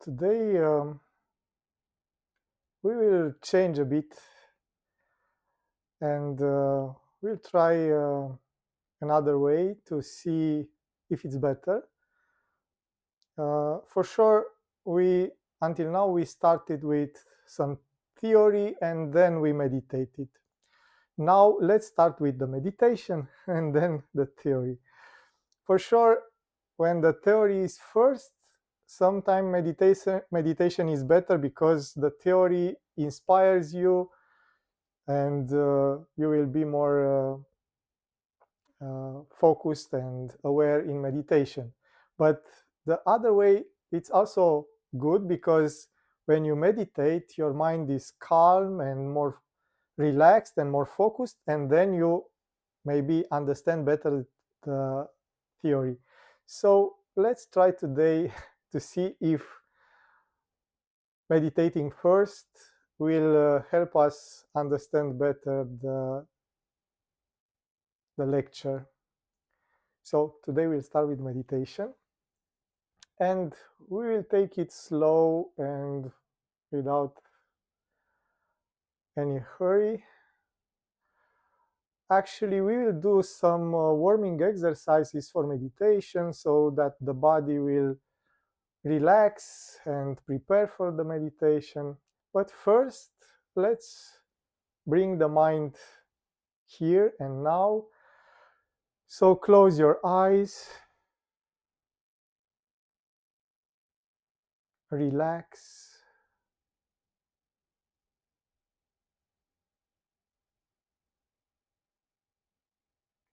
Today we will change a bit and we'll try another way to see if it's better. For sure, we until now we started with some theory and then we meditated. Now let's start with the meditation and then the theory. For sure, when the theory is first, sometimes meditation is better because the theory inspires you and you will be more focused and aware in meditation. But the other way, it's also good because when you meditate, your mind is calm and more relaxed and more focused, and then you maybe understand better the theory. So let's try today to see if meditating first will help us understand better the lecture. So today we'll start with meditation and we will take it slow and without any hurry. Actually, we will do some warming exercises for meditation so that the body will relax and prepare for the meditation. But first, let's bring the mind here and now. So close your eyes, relax,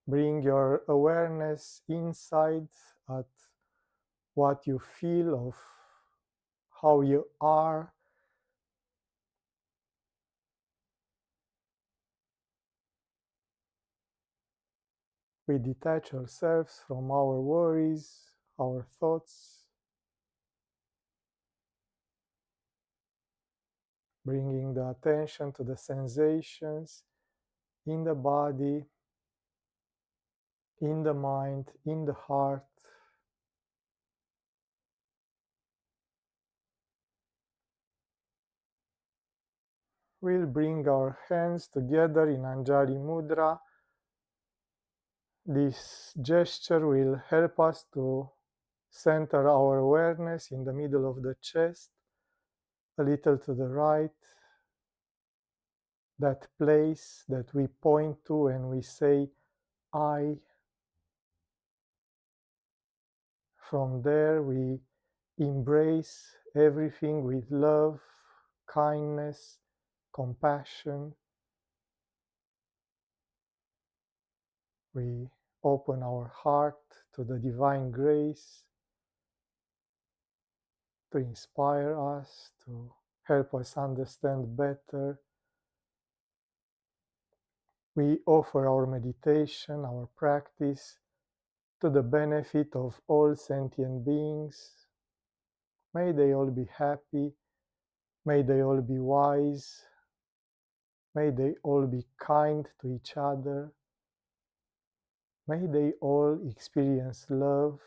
bring your awareness inside at what you feel of how you are. We detach ourselves from our worries, our thoughts, bringing the attention to the sensations in the body, in the mind, in the heart. We'll bring our hands together in Anjali Mudra. This gesture will help us to center our awareness in the middle of the chest, a little to the right, that place that we point to when we say I. From there, we embrace everything with love, kindness, compassion. We open our heart to the divine grace to inspire us, to help us understand better. We offer our meditation, our practice, to the benefit of all sentient beings. May they all be happy. May they all be wise. May they all be kind to each other. May they all experience love.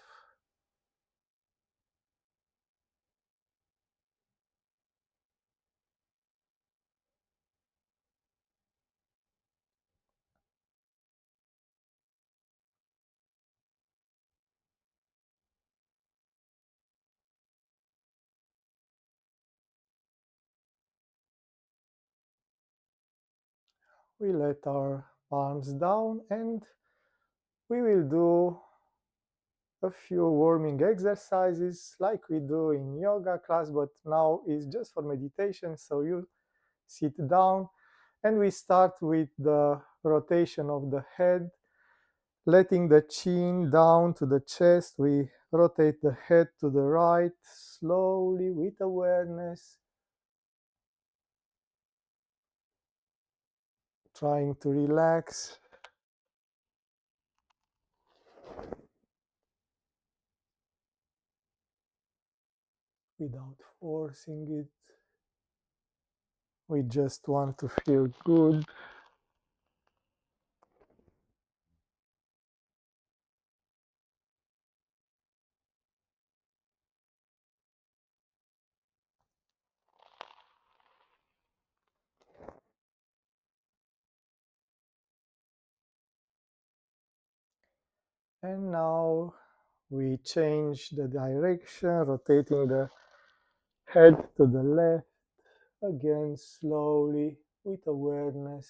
We let our palms down and we will do a few warming exercises like we do in yoga class, but now is just for meditation. So you sit down and we start with the rotation of the head, letting the chin down to the chest. We rotate the head to the right slowly with awareness, trying to relax without forcing it. We just want to feel good. And now we change the direction, rotating the head to the left, again slowly with awareness.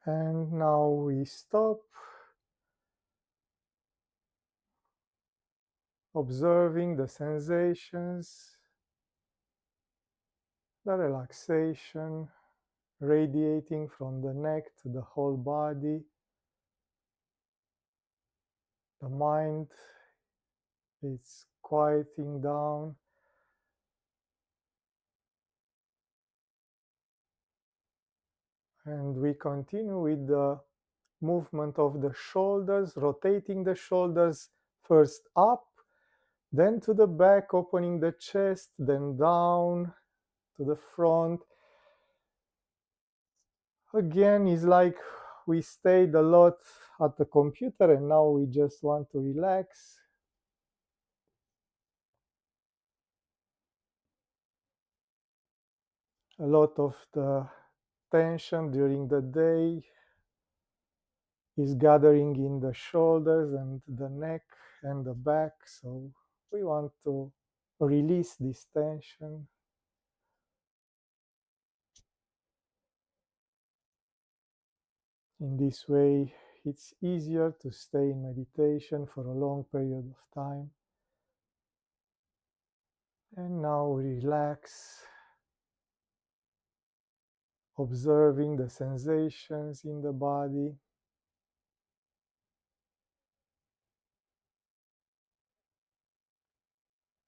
And now we stop, observing the sensations, the relaxation radiating from the neck to the whole body. The mind is quieting down, and we continue with the movement of the shoulders, rotating the shoulders first up, then to the back, opening the chest, then down to the front. Again, it's like we stayed a lot at the computer and now we just want to relax. A lot of the tension during the day is gathering in the shoulders and the neck and the back. So we want to release this tension. In this way, it's easier to stay in meditation for a long period of time. And now relax, observing the sensations in the body.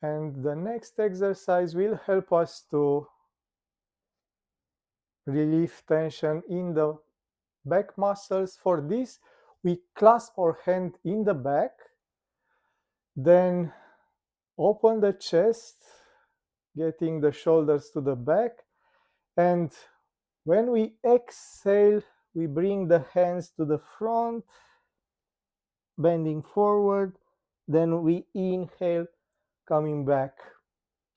And the next exercise will help us to relieve tension in the back muscles. For this, we clasp our hand in the back, then open the chest, getting the shoulders to the back. And when we exhale, we bring the hands to the front, bending forward. Then we inhale, coming back.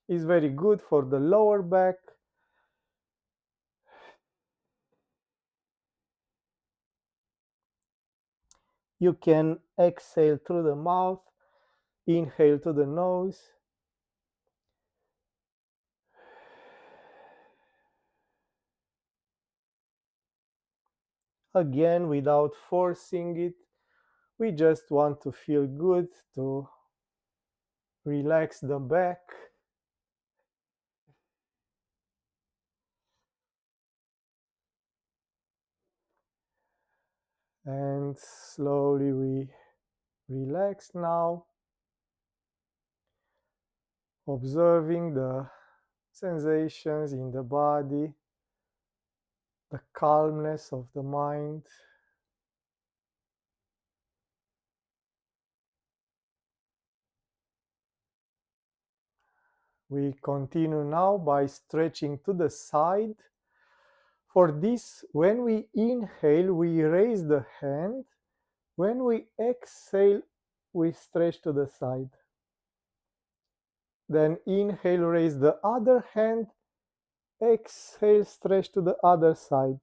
It's very good for the lower back. You can exhale through the mouth, inhale to the nose. Again, without forcing it, we just want to feel good, to relax the back. And slowly we relax now, observing the sensations in the body, the calmness of the mind. We continue now by stretching to the side. For this, when we inhale, we raise the hand. When we exhale, we stretch to the side. Then inhale, raise the other hand. Exhale, stretch to the other side.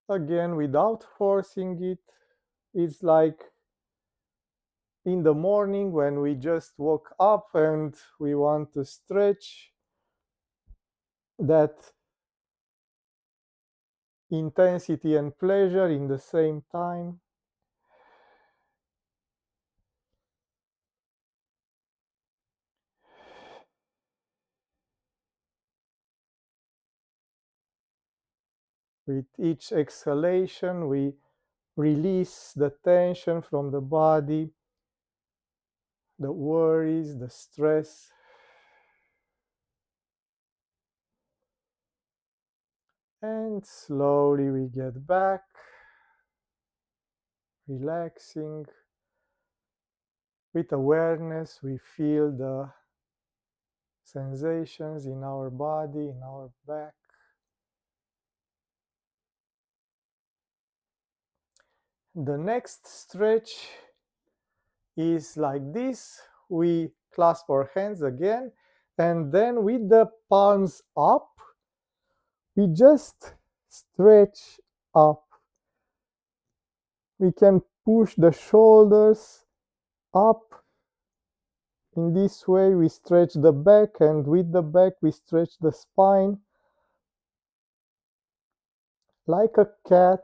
Again, without forcing it. It's like in the morning when we just woke up and we want to stretch, that intensity and pleasure in the same time. With each exhalation, we release the tension from the body, the worries, the stress. And slowly we get back, relaxing. With awareness, we feel the sensations in our body, in our back. The next stretch is like this. We clasp our hands again, and then with the palms up, we just stretch up. We can push the shoulders up. In this way, we stretch the back, and with the back, we stretch the spine like a cat,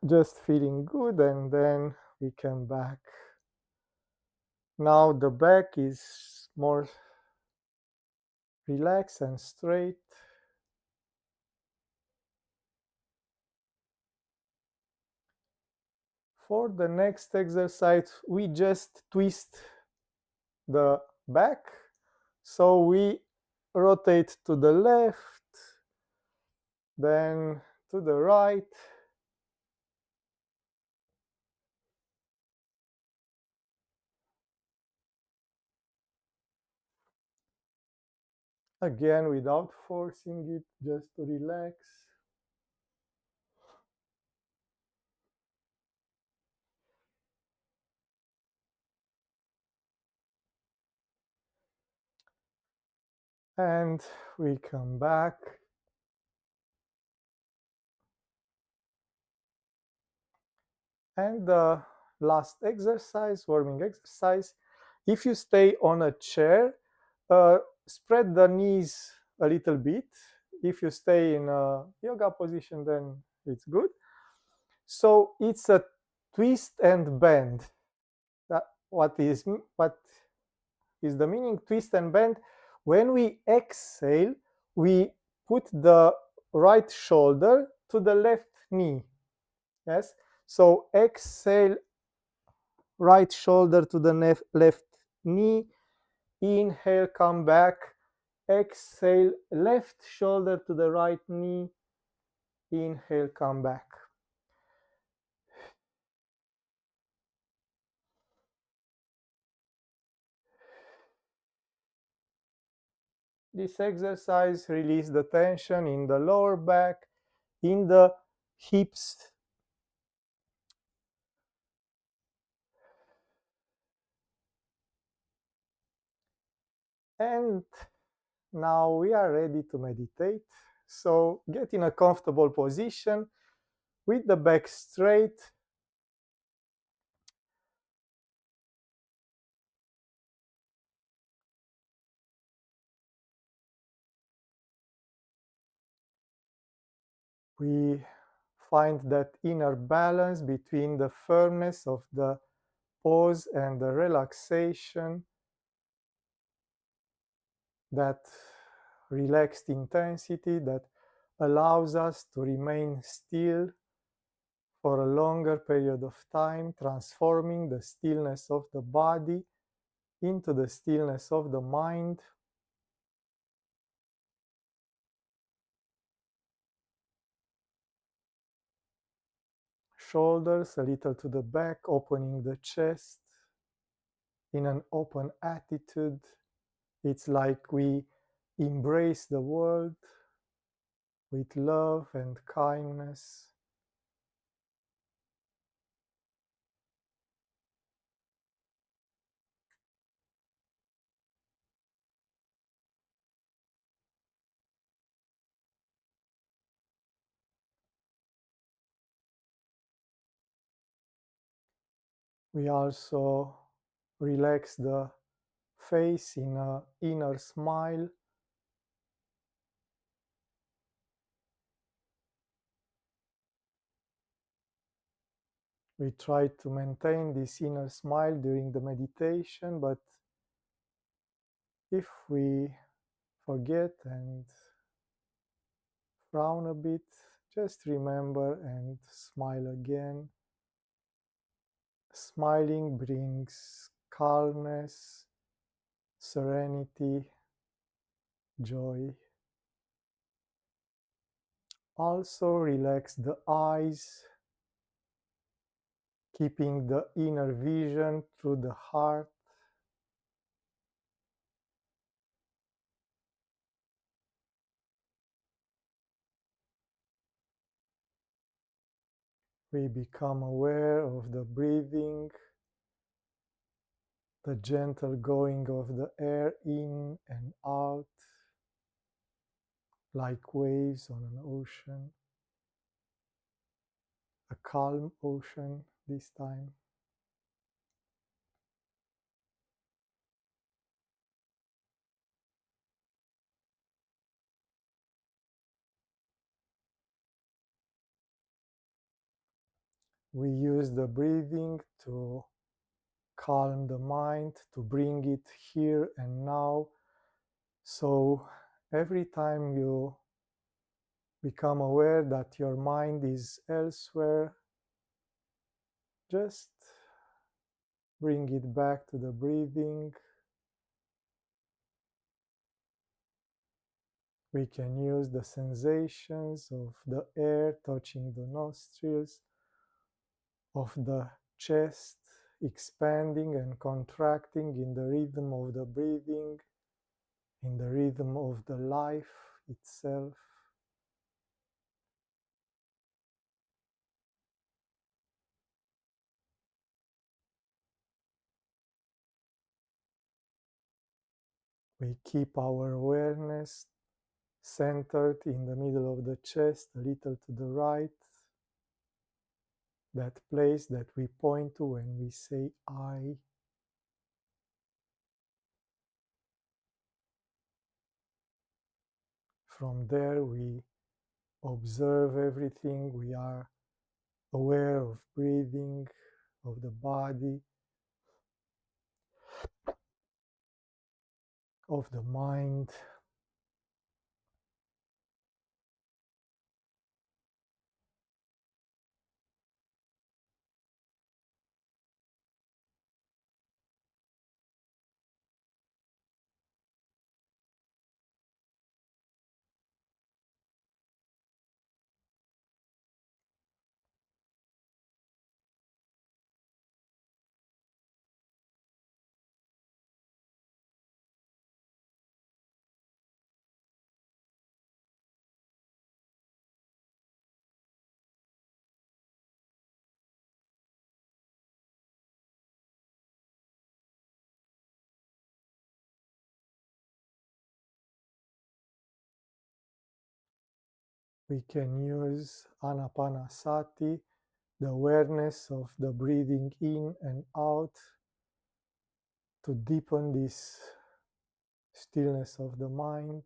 just feeling good, and then we come back. Now the back is more relaxed and straight. For the next exercise, we just twist the back. So we rotate to the left, then to the right. Again, without forcing it, just to relax. And we come back. And the last exercise, warming exercise, if you stay on a chair, spread the knees a little bit. If you stay in a yoga position, then it's good. So it's a twist and bend. That what is the meaning? Twist and bend. When we exhale, we put the right shoulder to the left knee. Yes. So exhale, right shoulder to the left knee. Inhale, come back. Exhale, left shoulder to the right knee. Inhale, come back. This exercise release the tension in the lower back, in the hips. And now we are ready to meditate. So get in a comfortable position with the back straight. We find that inner balance between the firmness of the pose and the relaxation, that relaxed intensity that allows us to remain still for a longer period of time, transforming the stillness of the body into the stillness of the mind. Shoulders a little to the back, opening the chest in an open attitude. It's like we embrace the world with love and kindness. We also relax the face in an inner smile. We try to maintain this inner smile during the meditation, but if we forget and frown a bit, just remember and smile again. Smiling brings calmness, serenity, joy. Also relax the eyes, keeping the inner vision through the heart. We become aware of the breathing, the gentle going of the air in and out, like waves on an ocean, a calm ocean this time. We use the breathing to calm the mind, to bring it here and now. So every time you become aware that your mind is elsewhere, just bring it back to the breathing. We can use the sensations of the air touching the nostrils, of the chest expanding and contracting in the rhythm of the breathing, in the rhythm of the life itself. We keep our awareness centered in the middle of the chest, a little to the right, that place that we point to when we say I. From there, we observe everything. We are aware of breathing, of the body, of the mind. We can use anapanasatti, the awareness of the breathing in and out, to deepen this stillness of the mind.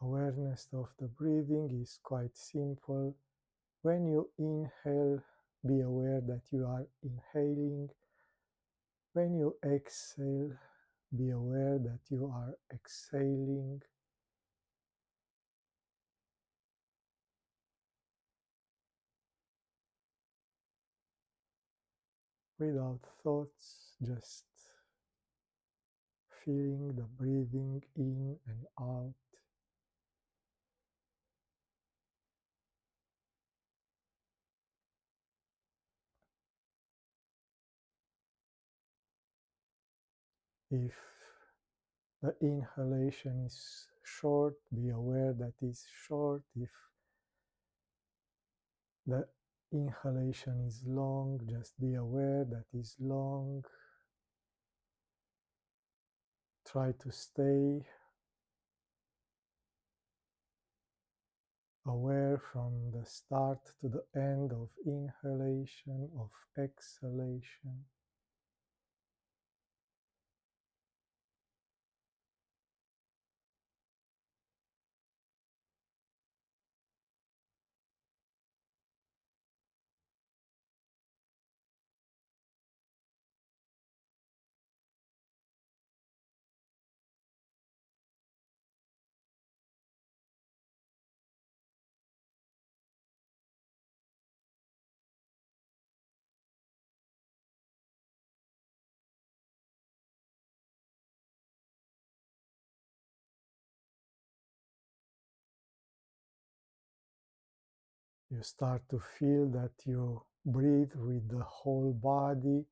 Awareness of the breathing is quite simple. When you inhale, be aware that you are inhaling. When you exhale, be aware that you are exhaling. Without thoughts, just feeling the breathing in and out. If the inhalation is short, be aware that it's short. If the inhalation is long, just be aware that it's long. Try to stay aware from the start to the end of inhalation, of exhalation. You start to feel that you breathe with the whole body.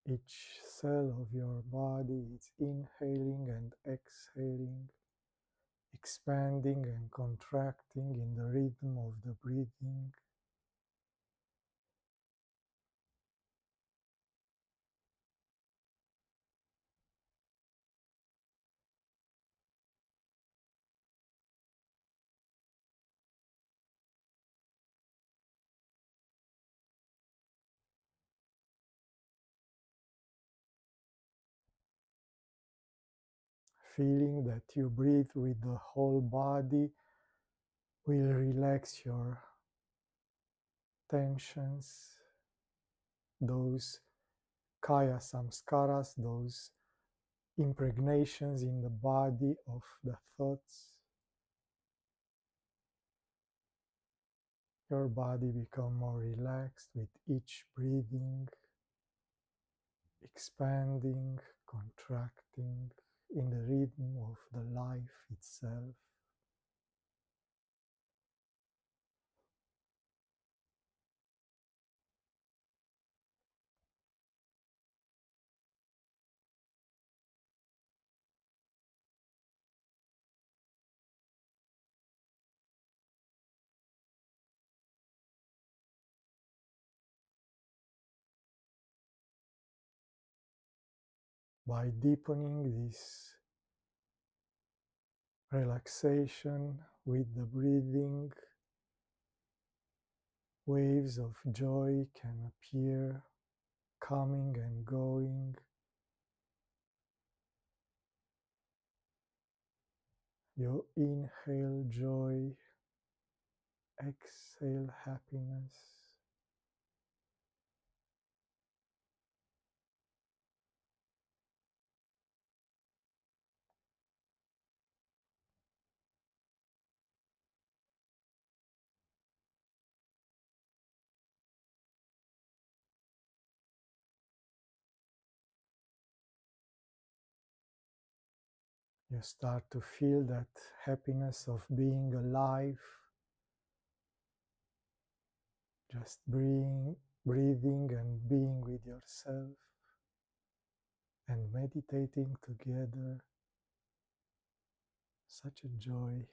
Each cell of your body is inhaling and exhaling, expanding and contracting in the rhythm of the breathing. Feeling that you breathe with the whole body will relax your tensions, those kaya samskaras, those impregnations in the body of the thoughts. Your body become more relaxed with each breathing, expanding, contracting in the rhythm of the life itself. By deepening this relaxation with the breathing, waves of joy can appear, coming and going. You inhale joy, exhale happiness. You start to feel that happiness of being alive, just breathing and being with yourself and meditating together. Such a joy.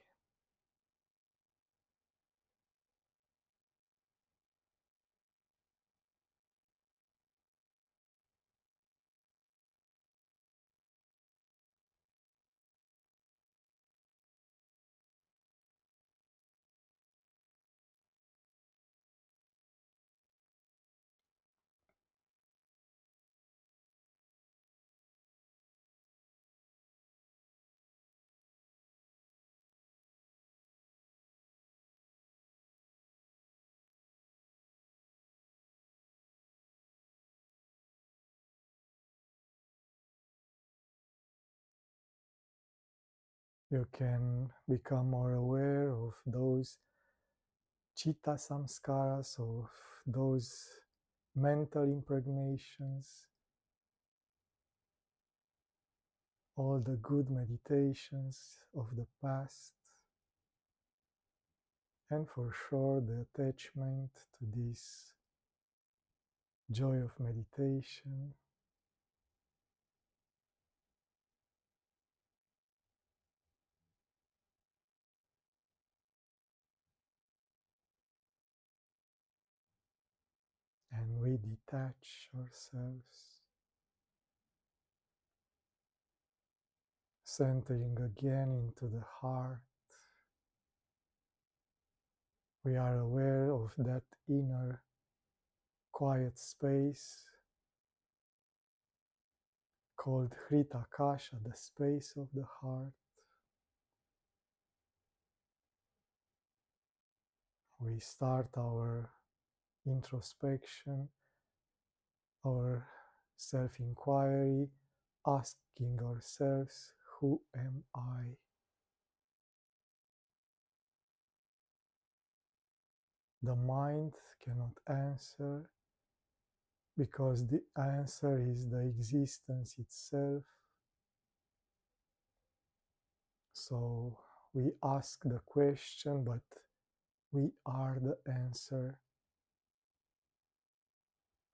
You can become more aware of those chitta samskaras, of those mental impregnations, all the good meditations of the past, and for sure the attachment to this joy of meditation. And we detach ourselves, centering again into the heart. We are aware of that inner quiet space called Hritakasha, the space of the heart. We start our introspection, our self inquiry, asking ourselves, who am I? The mind cannot answer because the answer is the existence itself. So We ask the question, but we are the answer.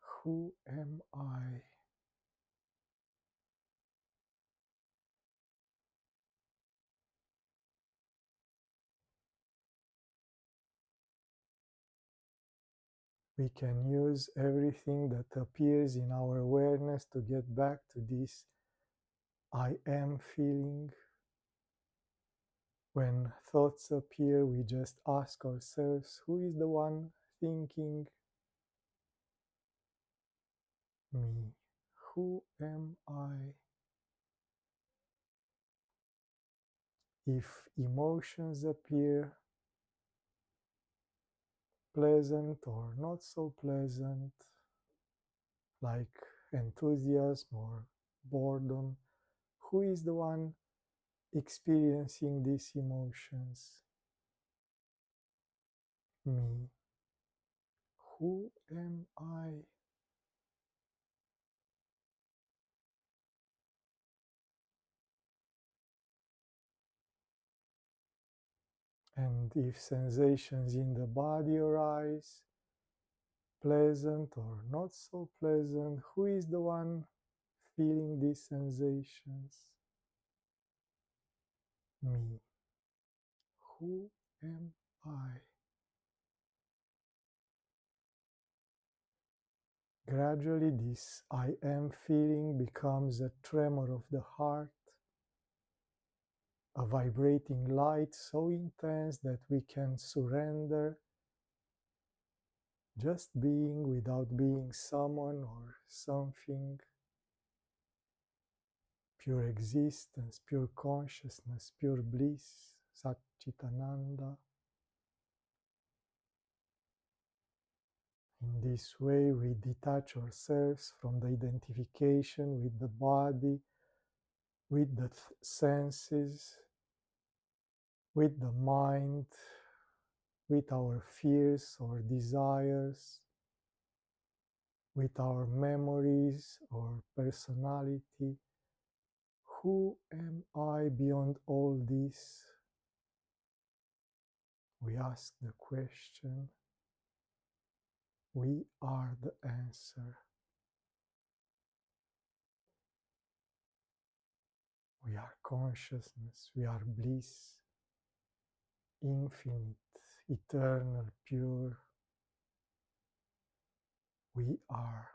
Who am I? We can use everything that appears in our awareness to get back to this I am feeling. When thoughts appear, we just ask ourselves, who is the one thinking? Me. Who am I? If emotions appear, pleasant or not so pleasant, like enthusiasm or boredom, who is the one experiencing these emotions? Me. Who am I? And if sensations in the body arise, pleasant or not so pleasant, who is the one feeling these sensations? Me. Who am I? Gradually, this I am feeling becomes a tremor of the heart, a vibrating light so intense that we can surrender, just being without being someone or something, pure existence, pure consciousness, pure bliss, Satchitananda. In this way, we detach ourselves from the identification with the body, with the senses, with the mind, with our fears or desires, with our memories or personality. Who am I beyond all this? We ask the question. We are the answer. We are consciousness. We are bliss, infinite, eternal, pure. We are.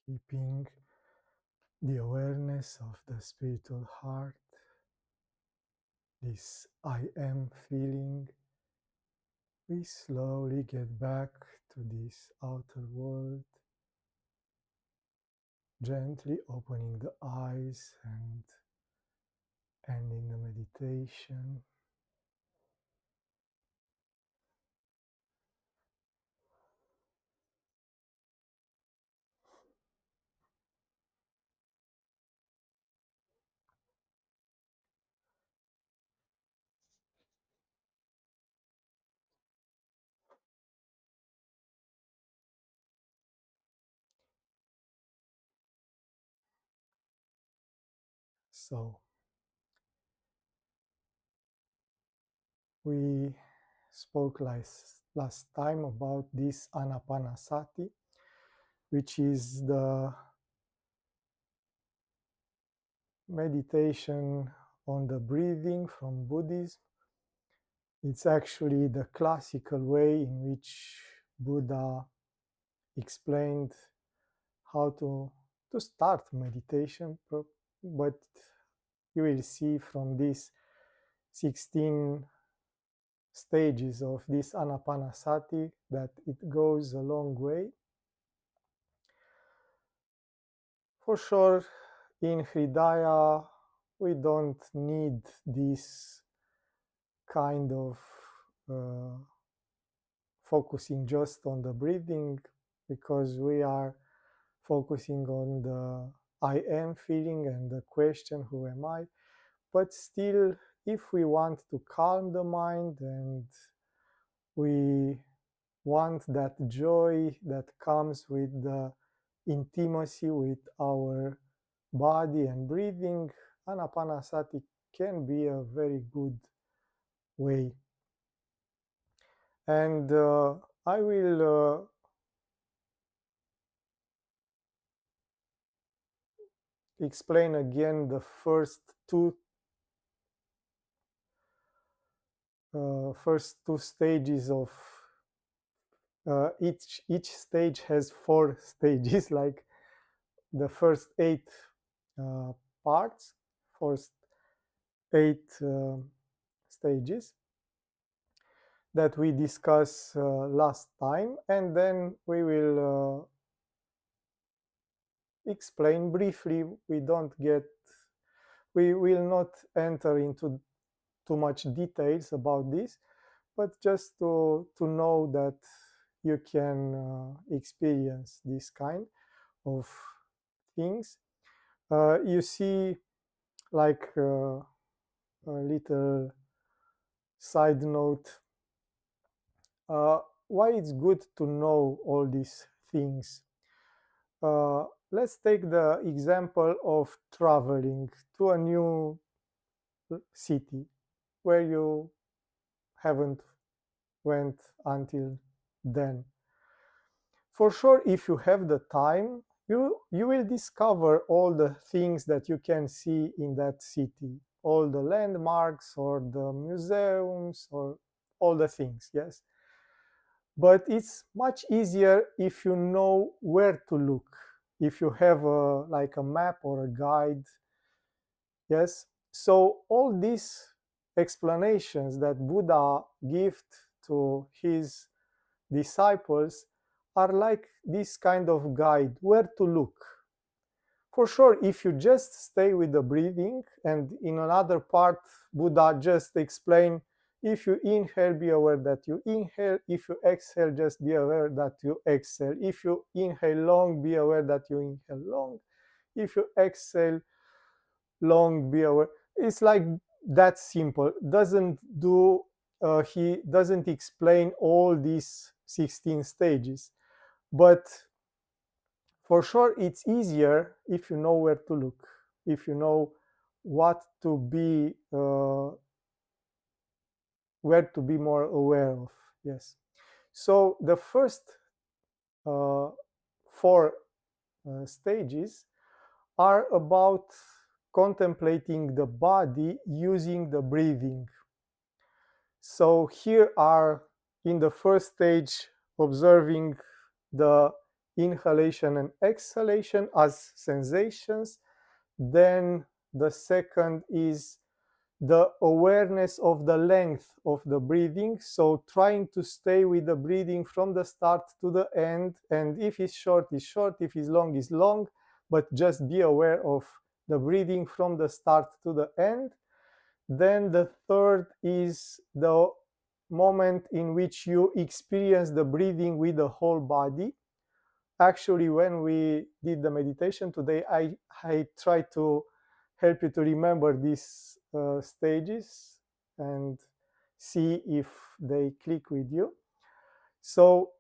keeping the awareness of the spiritual heart, this I am feeling. We slowly get back to this outer world, gently opening the eyes and ending the meditation. So, we spoke last time about this anapanasatti, which is the meditation on the breathing from Buddhism. It's actually the classical way in which Buddha explained how to start meditation, but you will see from these 16 stages of this anapanasati that it goes a long way. For sure, in Hridaya, we don't need this kind of uh, focusing just on the breathing, because we are focusing on the I am feeling and the question, who am I? But still, if we want to calm the mind and we want that joy that comes with the intimacy with our body and breathing, anapanasati can be a very good way. And I will explain again the first two stages of each stage has 4 stages, like the first 8 uh, parts, first 8 stages that we discussed last time, and then we will explain briefly. We will not enter into too much details about this, but just to know that you can experience this kind of things. You see, like a little side note, uh, why it's good to know all these things. Let's take the example of traveling to a new city where you haven't went until then. For sure, if you have the time, you will discover all the things that you can see in that city, all the landmarks or the museums or all the things, yes. But it's much easier if you know where to look, if you have like a map or a guide, yes. So all these explanations that Buddha gave to his disciples are like this kind of guide, where to look. For sure, if you just stay with the breathing, and in another part, Buddha just explained, if you inhale, be aware that you inhale. If you exhale, just be aware that you exhale. If you inhale long, be aware that you inhale long. If you exhale long, be aware. It's like that simple. He doesn't explain all these 16 stages, but for sure it's easier if you know where to look, if you know what to be where to be more aware of, yes. So the first uh, 4 stages are about contemplating the body using the breathing. So here are, in the first stage, observing the inhalation and exhalation as sensations. Then the second is the awareness of the length of the breathing. So trying to stay with the breathing from the start to the end. And if it's short, it's short. If it's long, it's long. But just be aware of the breathing from the start to the end. Then the third is the moment in which you experience the breathing with the whole body. Actually, when we did the meditation today, I tried to help you to remember these stages and see if they click with you. So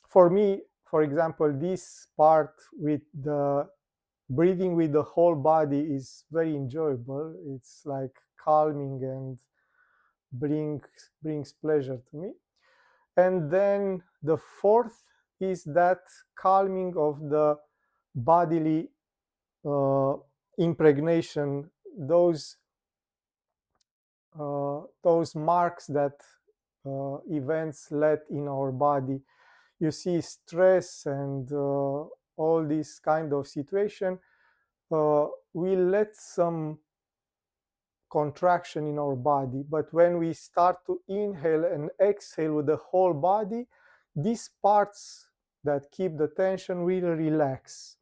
for me, for example, this part with the breathing with the whole body is very enjoyable. It's like calming and brings pleasure to me. And then the fourth is that calming of the bodily impregnation, those marks that events let in our body. You see stress and all this kind of situation will let some contraction in our body. But when we start to inhale and exhale with the whole body, these parts that keep the tension will relax.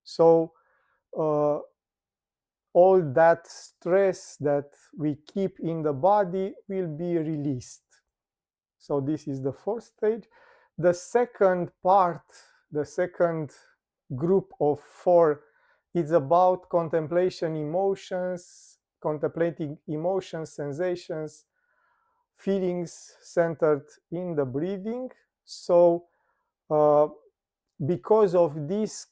So all that stress that we keep in the body will be released. So this is the fourth stage. The second part, the second group of four, is about contemplation emotions, contemplating emotions, sensations, feelings centered in the breathing. So because of this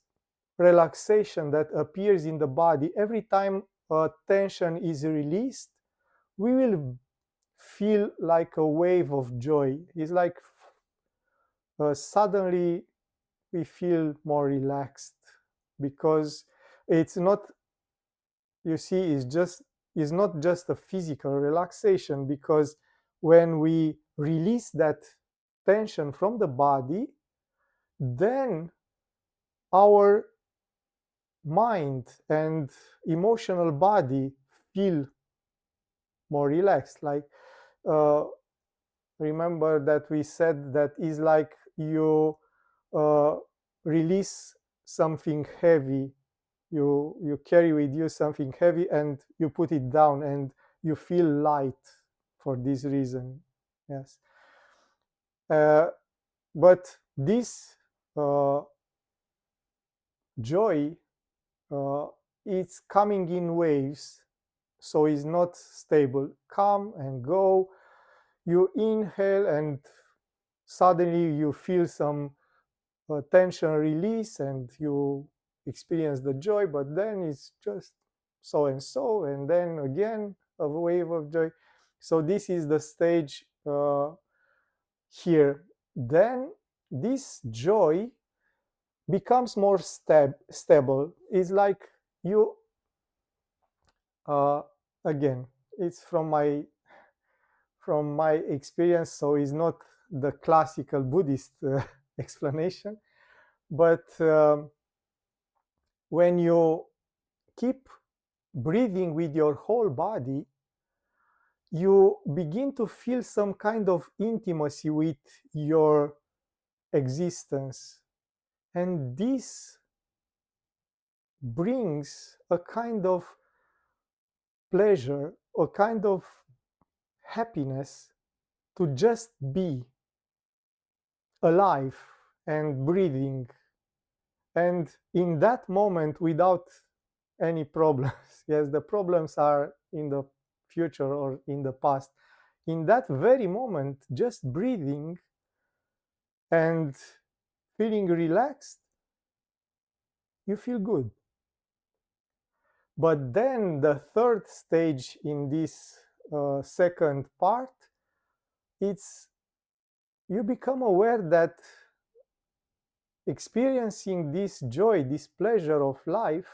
relaxation that appears in the body, every time tension is released, we will feel like a wave of joy. It's like suddenly we feel more relaxed because it's not, you see, it's not just a physical relaxation, because when we release that tension from the body, then our mind and emotional body feel more relaxed. Like uh, remember that we said that is like you uh, release something heavy, you carry with you something heavy and you put it down and you feel light for this reason. Yes. But this joy uh, it's coming in waves, so it's not stable. Come and go. You inhale and suddenly you feel some tension release and you experience the joy, but then it's just so and so, and then again a wave of joy. So this is the stage here. Then this joy becomes more stable. It's like you uh, again, it's from my experience, so it's not the classical Buddhist explanation, but when you keep breathing with your whole body, you begin to feel some kind of intimacy with your existence. And this brings a kind of pleasure, a kind of happiness to just be alive and breathing. And in that moment, without any problems, yes, the problems are in the future or in the past. In that very moment, just breathing and feeling relaxed, you feel good. But then the third stage in this second part, it's you become aware that experiencing this joy, this pleasure of life,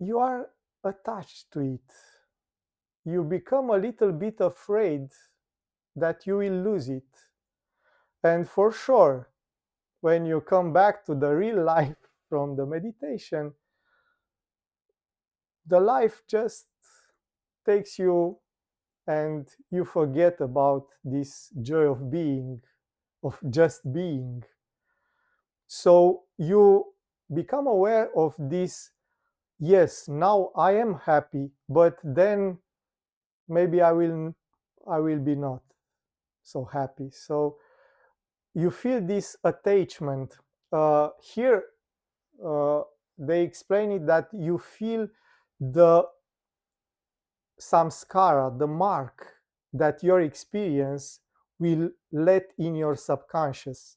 you are attached to it. You become a little bit afraid that you will lose it. And for sure, when you come back to the real life from the meditation, the life just takes you and you forget about this joy of being, of just being. So you become aware of this. Yes, now I am happy, but then maybe I will be not so happy. So you feel this attachment. Here uh, they explain it that you feel the samskara, the mark that your experience will let in your subconscious,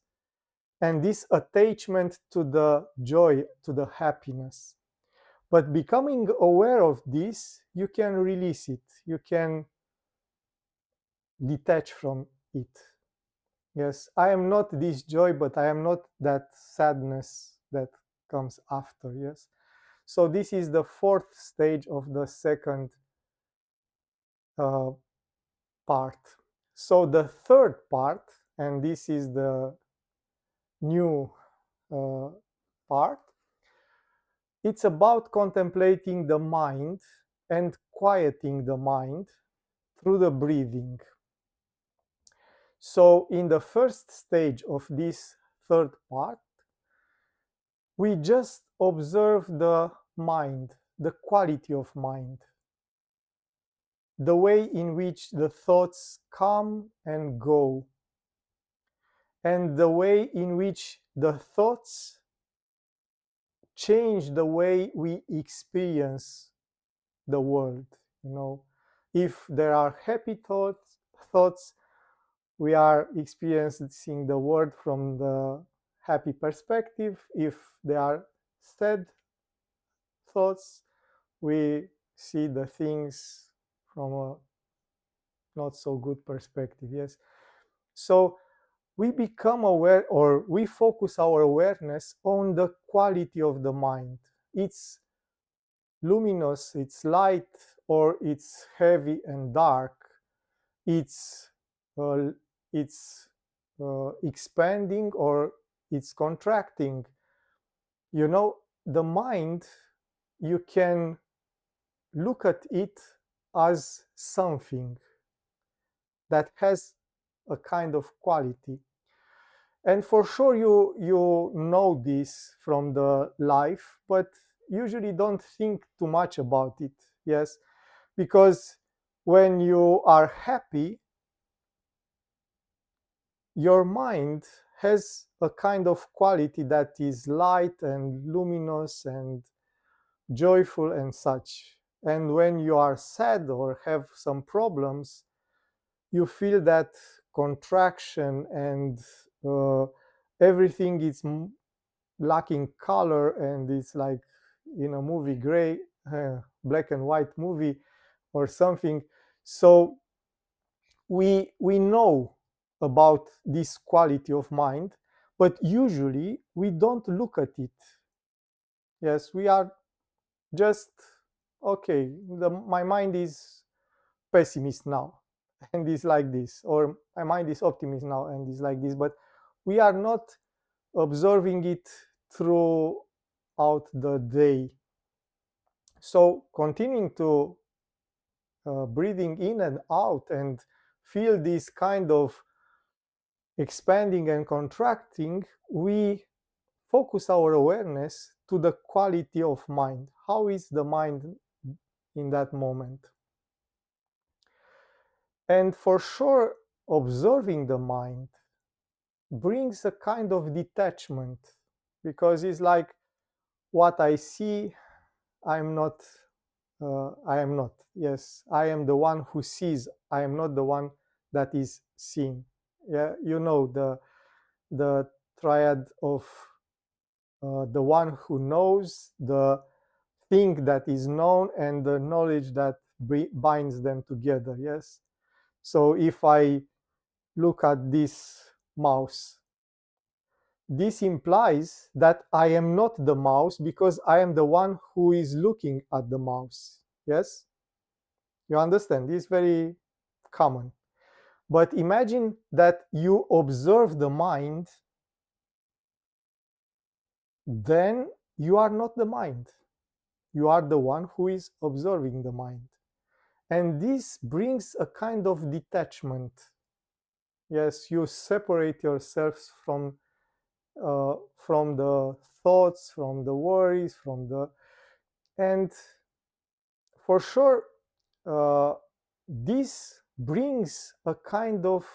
and this attachment to the joy, to the happiness. But becoming aware of this, you can release it, you can detach from it. Yes, I am not this joy, but I am not that sadness that comes after. Yes. So this is the fourth stage of the second uh, part. So the third part, and this is the new uh, part, it's about contemplating the mind and quieting the mind through the breathing. So in the first stage of this third part, we just observe the mind, the quality of mind, the way in which the thoughts come and go, and the way in which the thoughts change the way we experience the world. You know, if there are happy thoughts, we are experiencing the world from the happy perspective. If there are sad thoughts, we see the things from a not so good perspective. Yes. So we become aware, or we focus our awareness on the quality of the mind. It's luminous, it's light, or it's heavy and dark. It's uh, it's expanding or it's contracting. You know, the mind, you can look at it as something that has a kind of quality. And for sure you know this from the life, but usually don't think too much about it. Yes, because when you are happy, your mind has a kind of quality that is light and luminous and joyful and such. And when you are sad or have some problems, you feel that contraction, and uh, everything is lacking color, and it's like in a movie gray, black and white movie or something. So we know about this quality of mind, but usually we don't look at it. Yes, we are just okay, my mind is pessimist now and is like this, or my mind is optimist now and is like this, but we are not observing it throughout the day. So continuing to breathing in and out and feel this kind of expanding and contracting, we focus our awareness to the quality of mind. How is the mind in that moment? And for sure, observing the mind brings a kind of detachment, because it's like what I see, I'm not, I am not. Yes, I am the one who sees. I am not the one that is seen. Yeah, you know the triad of the one who knows, the thing that is known, and the knowledge that binds them together. Yes. So if I look at this mouse, this implies that I am not the mouse because I am the one who is looking at the mouse. Yes? You understand? This is very common. But imagine that you observe the mind, then you are not the mind. You are the one who is observing the mind. And this brings a kind of detachment. Yes, you separate yourselves from the thoughts, from the worries, from the and for sure this brings a kind of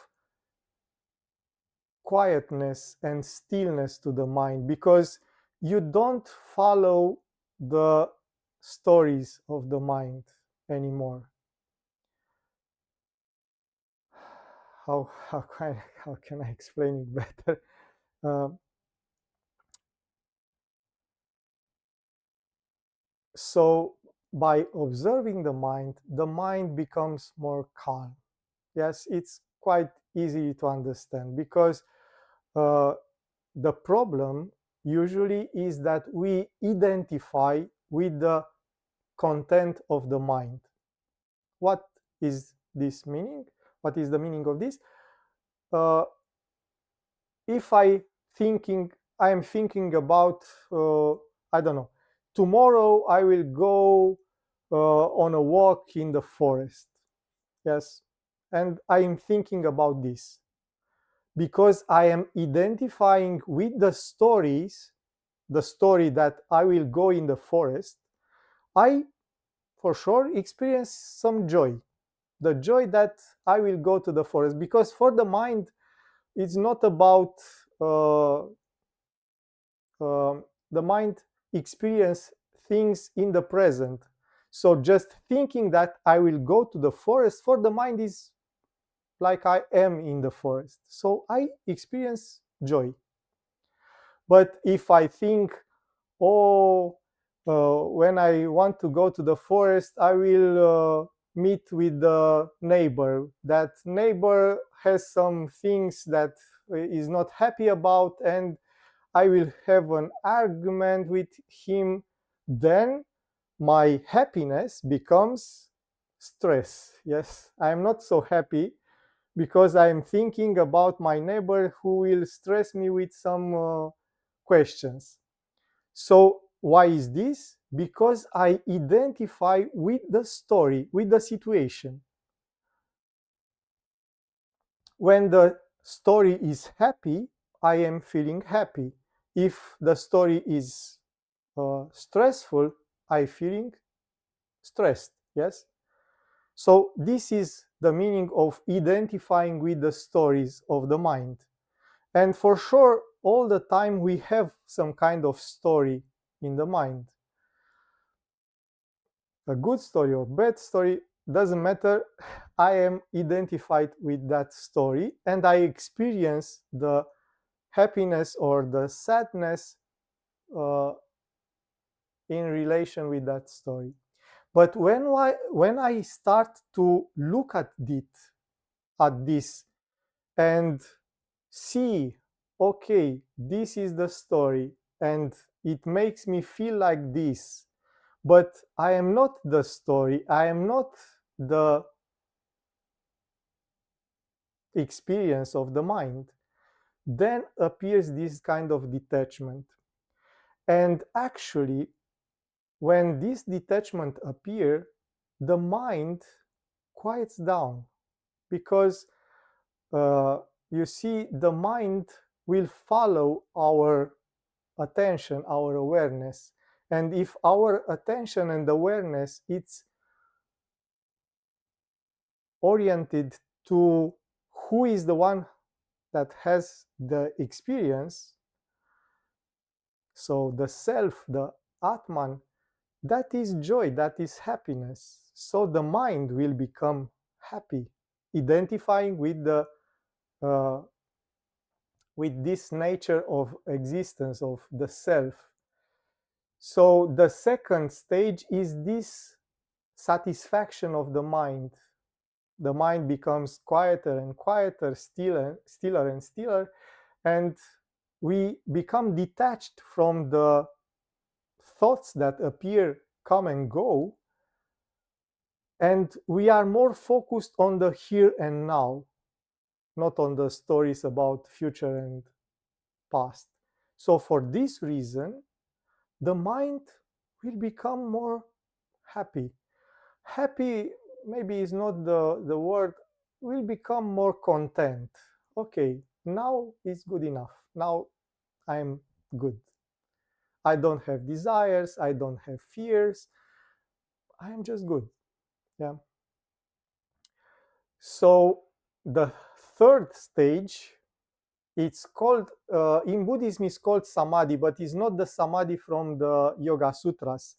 quietness and stillness to the mind because you don't follow the stories of the mind anymore. How can I explain it better? Uh, so by observing the mind becomes more calm. Yes, it's quite easy to understand because uh, the problem usually is that we identify with the content of the mind. What is this meaning? What is the meaning of this? Uh, if I am thinking about, I don't know, tomorrow I will go on a walk in the forest. Yes, and I am thinking about this because I am identifying with the stories, the story that I will go in the forest. I for sure experience some joy, the joy that I will go to the forest, because for the mind it's not about uh, the mind experience things in the present. So just thinking that I will go to the forest for the mind is like I am in the forest. So I experience joy. But if I think, oh, when I want to go to the forest, I will meet with the neighbor. That neighbor has some things that is not happy about, and I will have an argument with him. Then my happiness becomes stress. Yes, I am not so happy because I am thinking about my neighbor who will stress me with some questions. So, why is this? Because I identify with the story, with the situation. When the story is happy, I am feeling happy. If the story is stressful, I feeling stressed. Yes. So this is the meaning of identifying with the stories of the mind. And for sure, all the time we have some kind of story in the mind. A good story or bad story doesn't matter. I am identified with that story and I experience the happiness or the sadness uh, in relation with that story. But when I start to look at this and see, okay, this is the story and it makes me feel like this, but I am not the story, I am not the experience of the mind, then appears this kind of detachment. And actually, when this detachment appears, the mind quiets down because you see, the mind will follow our attention, our awareness. And if our attention and awareness it's oriented to who is the one that has the experience, so the self, the Atman, that is joy, that is happiness. So the mind will become happy, identifying uh, with this nature of existence of the self. So the second stage is this satisfaction of the mind. The mind becomes quieter and quieter, stiller and stiller, and we become detached from the thoughts that appear, come and go, and we are more focused on the here and now. not on the stories about future and past. So for this reason, the mind will become more happy. Happy maybe is not the word, will become more content. Okay, now it's good enough. Now I'm good. I don't have desires, I don't have fears. I'm just good. Yeah. So the third stage, it's called in Buddhism it's called samadhi, but it's not the samadhi from the Yoga Sutras.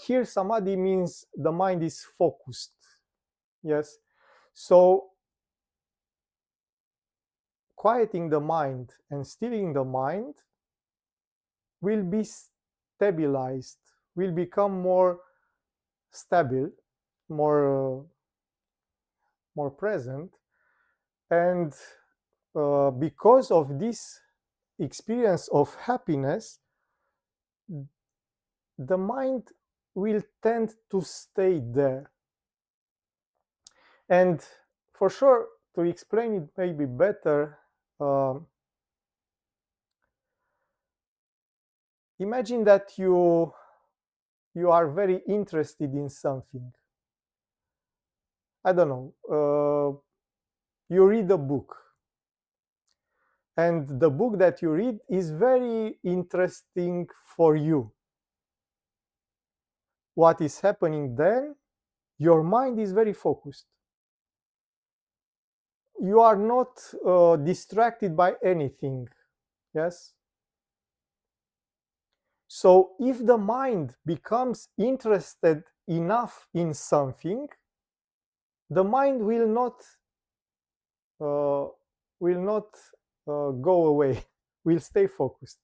Here samadhi means the mind is focused. Yes. So quieting the mind and stilling the mind will be stabilized, will become more stable, more more present, and because of this experience of happiness, the mind will tend to stay there. And for sure, to explain it maybe better, imagine that you are very interested in something. I don't know. You read a book, and the book that you read is very interesting for you. What is happening then? Your mind is very focused. You are not distracted by anything. Yes. So if the mind becomes interested enough in something, the mind uh, will not go away, will stay focused.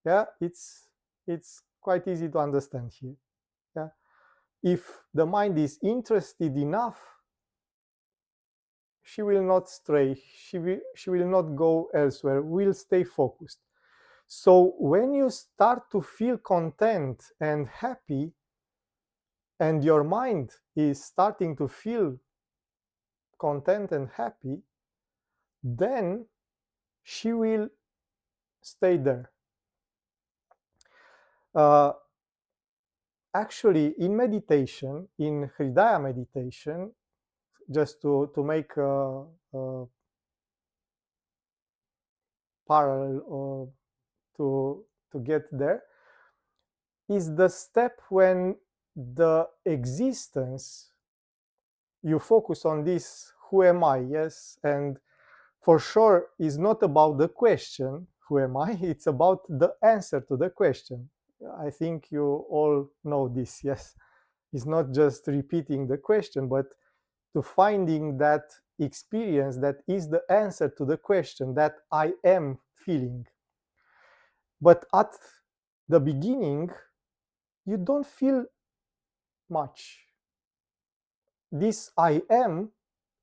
Yeah, it's quite easy to understand here. Yeah, if the mind is interested enough, she will not stray. She will not go elsewhere. Will stay focused. So when you start to feel content and happy, and your mind is starting to feel content and happy, then she will stay there. Uh, Actually, in meditation, in Hridaya meditation, just to make a parallel or to get there, is the step when the existence, you focus on this, who am I? Yes, and for sure is not about the question, who am I? It's about the answer to the question. I think you all know this. Yes, it's not just repeating the question, but to finding that experience that is the answer to the question that I am feeling. But at the beginning, you don't feel much. This I am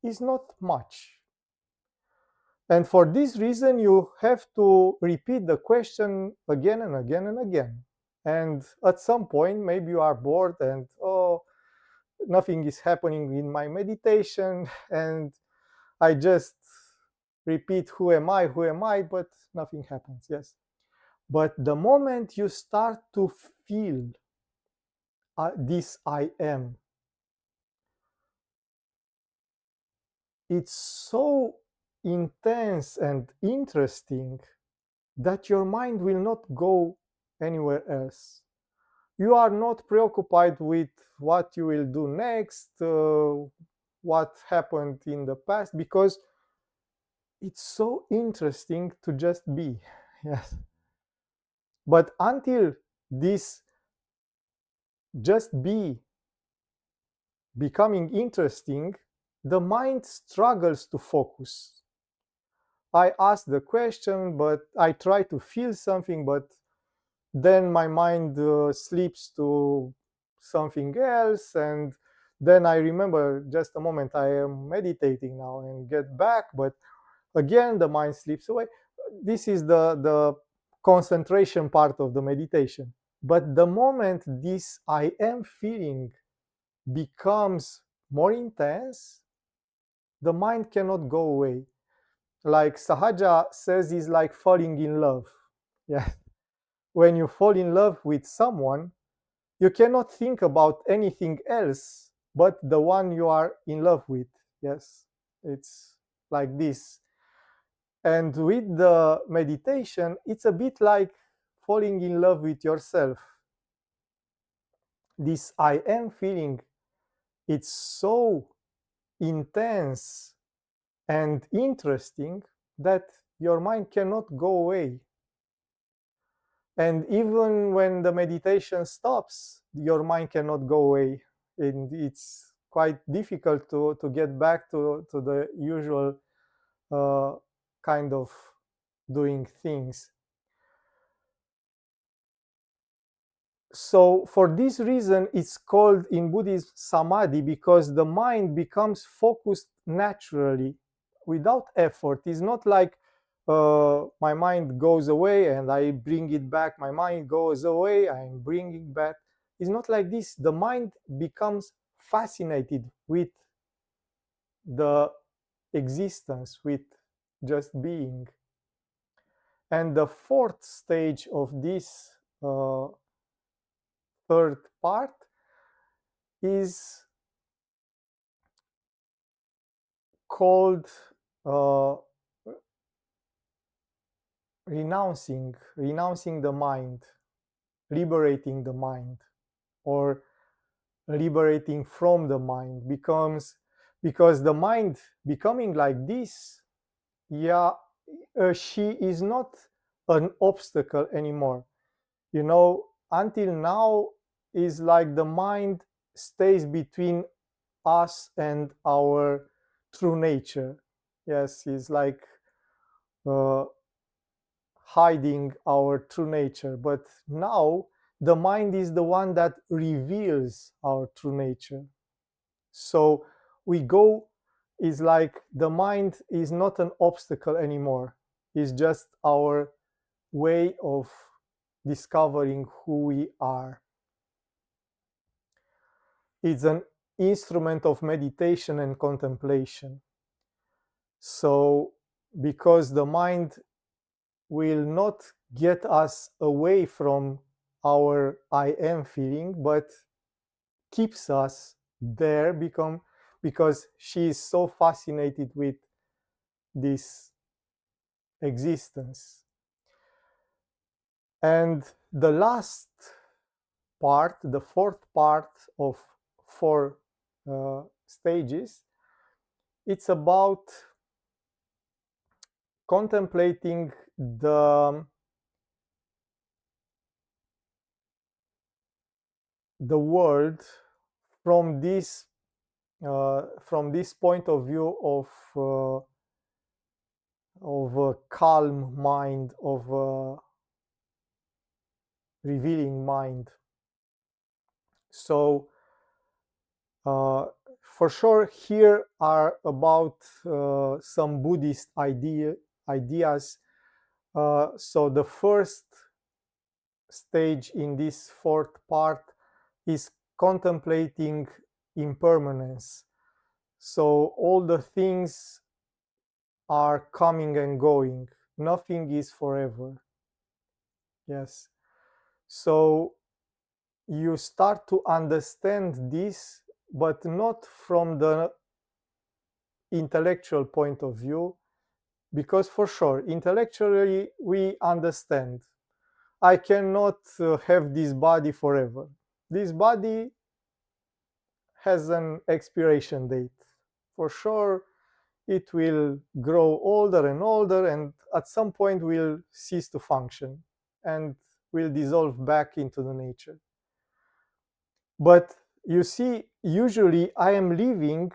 is not much. And for this reason, you have to repeat the question again and again and again. And at some point, maybe you are bored and, oh, nothing is happening in my meditation. And I just repeat, who am I, but nothing happens. Yes. But the moment you start to feel this I am, it's so intense and interesting that your mind will not go anywhere else. You are not preoccupied with what you will do next, what happened in the past, because it's so interesting to just be. Yes. But until this just be becoming interesting, the mind struggles to focus. I ask the question, but I try to feel something, but then my mind slips to something else, and then I remember, just a moment, I am meditating now, and get back, but again the mind slips away. This is the concentration part of the meditation. But the moment this I am feeling becomes more intense, the mind cannot go away. Like Sahaja says, is like falling in love. Yeah. When you fall in love with someone, you cannot think about anything else but the one you are in love with. Yes, it's like this. And with the meditation, it's a bit like falling in love with yourself. This I am feeling, it's so intense and interesting that your mind cannot go away. And even when the meditation stops, your mind cannot go away. And it's quite difficult to get back to the usual uh, kind of doing things. So for this reason, it's called in Buddhism samadhi, because the mind becomes focused naturally without effort. It's not like my mind goes away and I bring it back. My mind goes away, I'm bringing it back. It's not like this. The mind becomes fascinated with the existence, with just being. And the fourth stage of this uh, third part is called uh, renouncing the mind, liberating the mind, or liberating from the mind becomes, because the mind becoming like this, yeah, she is not an obstacle anymore. You know, until now is like the mind stays between us and our true nature. Yes, it's like uh, hiding our true nature. But now the mind is the one that reveals our true nature. So we go, is like the mind is not an obstacle anymore. It's just our way of discovering who we are. It's an instrument of meditation and contemplation. So, because the mind will not get us away from our I am feeling, but keeps us there, because she is so fascinated with this existence. And the last part, the fourth part of four stages, it's about contemplating the world from this point of view of a calm mind, of a revealing mind. So for sure, here are about some Buddhist ideas. So the first stage in this fourth part is contemplating impermanence. So all the things are coming and going. Nothing is forever. Yes. So you start to understand this, but not from the intellectual point of view, because for sure, intellectually, we understand. I cannot have this body forever. This body has an expiration date. For sure, it will grow older and older, and at some point will cease to function and will dissolve back into the nature. But you see, usually I am living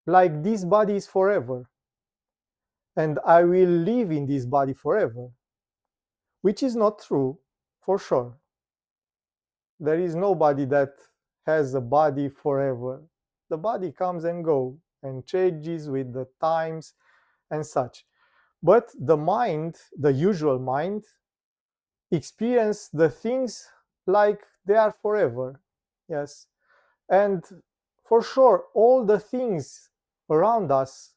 like this body is forever, and I will live in this body forever, which is not true, for sure. There is nobody that has a body forever. The body comes and goes and changes with the times and such. But the mind, the usual mind, experience the things like they are forever. Yes. And for sure, all the things around us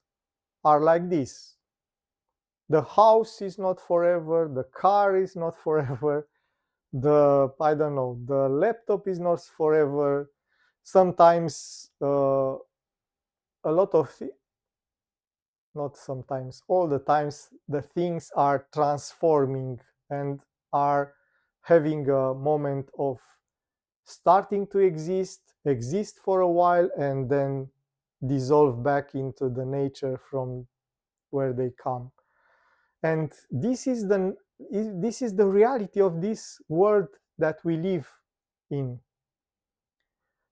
are like this. The house is not forever, the car is not forever, the, I don't know, the laptop is not forever. Sometimes a lot of not sometimes, all the times, the things are transforming and are having a moment of starting to exist for a while, and then dissolve back into the nature from where they come. And this is the reality of this world that we live in.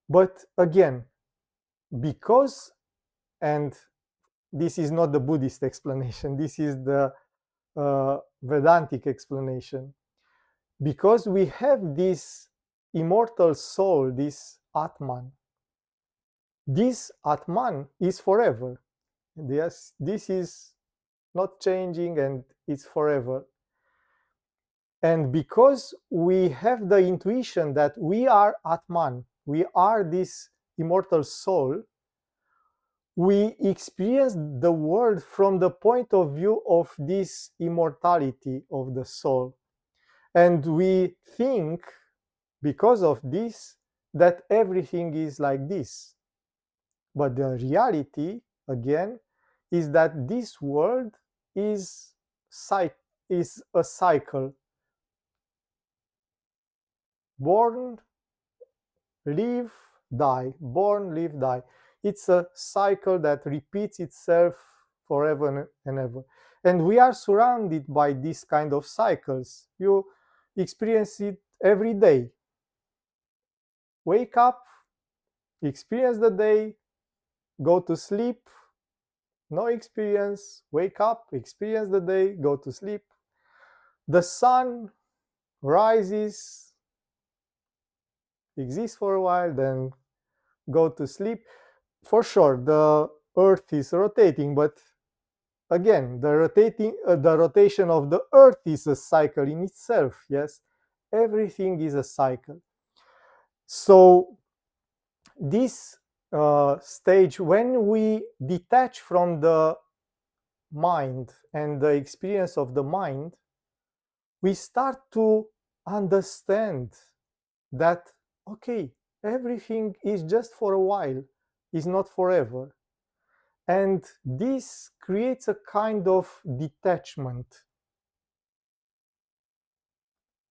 But again, because, and this is not the Buddhist explanation, this is the Vedantic explanation. Because we have this immortal soul, this Atman, this Atman is forever. Yes, this is not changing and it's forever. And because we have the intuition that we are Atman, we are this immortal soul, we experience the world from the point of view of this immortality of the soul. And we think, because of this, that everything is like this. But the reality, again, is that this world is, is a cycle. Born, live, die. Born, live, die. It's a cycle that repeats itself forever and ever. And we are surrounded by this kind of cycles. You experience it every day. Wake up, experience the day, go to sleep, no experience, wake up, experience the day, go to sleep. The sun rises, exists for a while, then go to sleep. For sure, the earth is rotating, but again, the rotation of the earth is a cycle in itself. Yes, everything is a cycle. So this stage, when we detach from the mind and the experience of the mind, we start to understand that, okay, everything is just for a while, is not forever. And this creates a kind of detachment,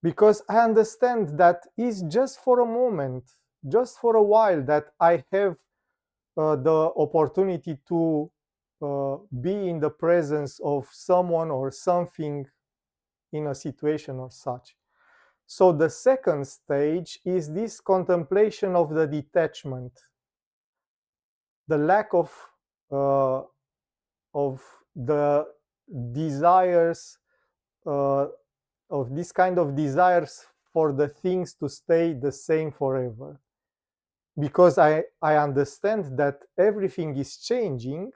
because I understand that it's just for a moment, just for a while, that I have the opportunity to be in the presence of someone or something in a situation or such. So the second stage is this contemplation of the detachment, the lack uh, of the desires, uh, of this kind of desires for the things to stay the same forever. Because I understand that everything is changing,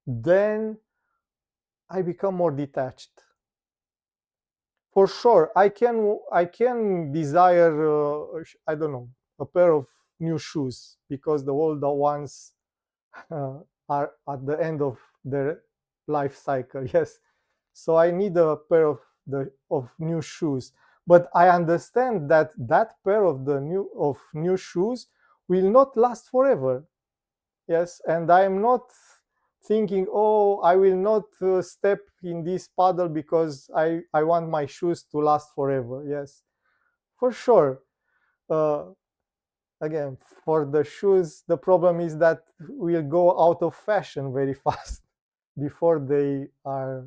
then I become more detached. For sure, I can desire, I don't know, a pair of new shoes, because the older ones uh, are at the end of their life cycle. Yes, so I need a pair of new shoes. But I understand that that pair of new shoes will not last forever. Yes, and I am not thinking, oh, I will not step in this puddle because I want my shoes to last forever. Yes, for sure. Uh, Again, for the shoes, the problem is that we'll go out of fashion very fast before they are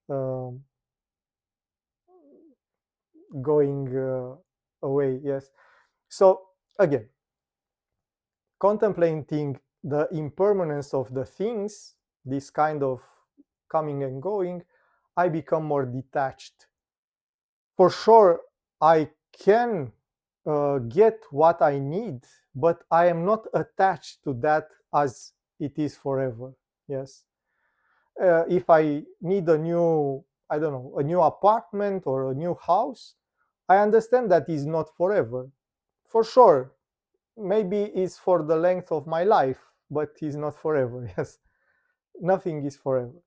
um, going away. Yes. So again, contemplating the impermanence of the things, this kind of coming and going, I become more detached. For sure, I can get what I need, but I am not attached to that as it is forever. Yes. If I need a new, I don't know, a new apartment or a new house, I understand that is not forever. For sure, maybe it's for the length of my life, but is not forever. Yes, nothing is forever.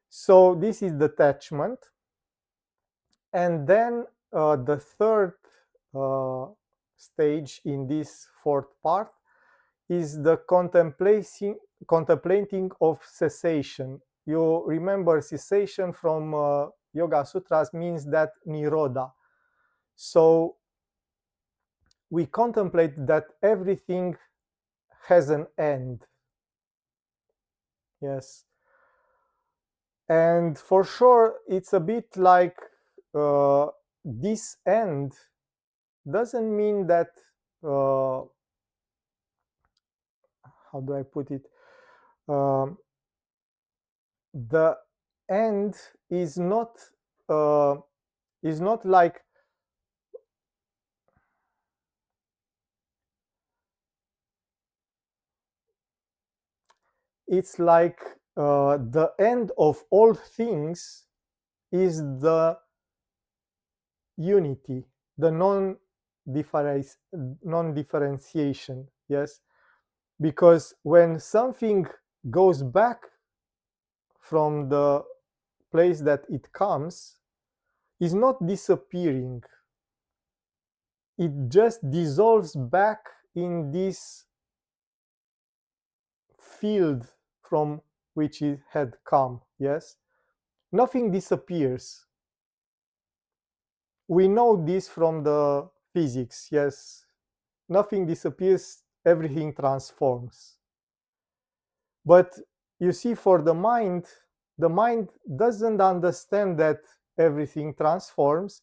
So this is detachment. And then the third uh, stage in this fourth part is the contemplating of cessation. You remember cessation from Yoga Sutras means that nirodha. So we contemplate that everything has an end. Yes. And for sure, it's a bit like this end doesn't mean that, how do I put it? Um, the end uh, is not like it's like the end of all things is the unity, the non-differentiation. Yes, because when something goes back from the place that it comes, is not disappearing. It just dissolves back in this field from which it had come. Yes, nothing disappears. We know this from the physics. Yes, nothing disappears, everything transforms. But you see, for the mind doesn't understand that everything transforms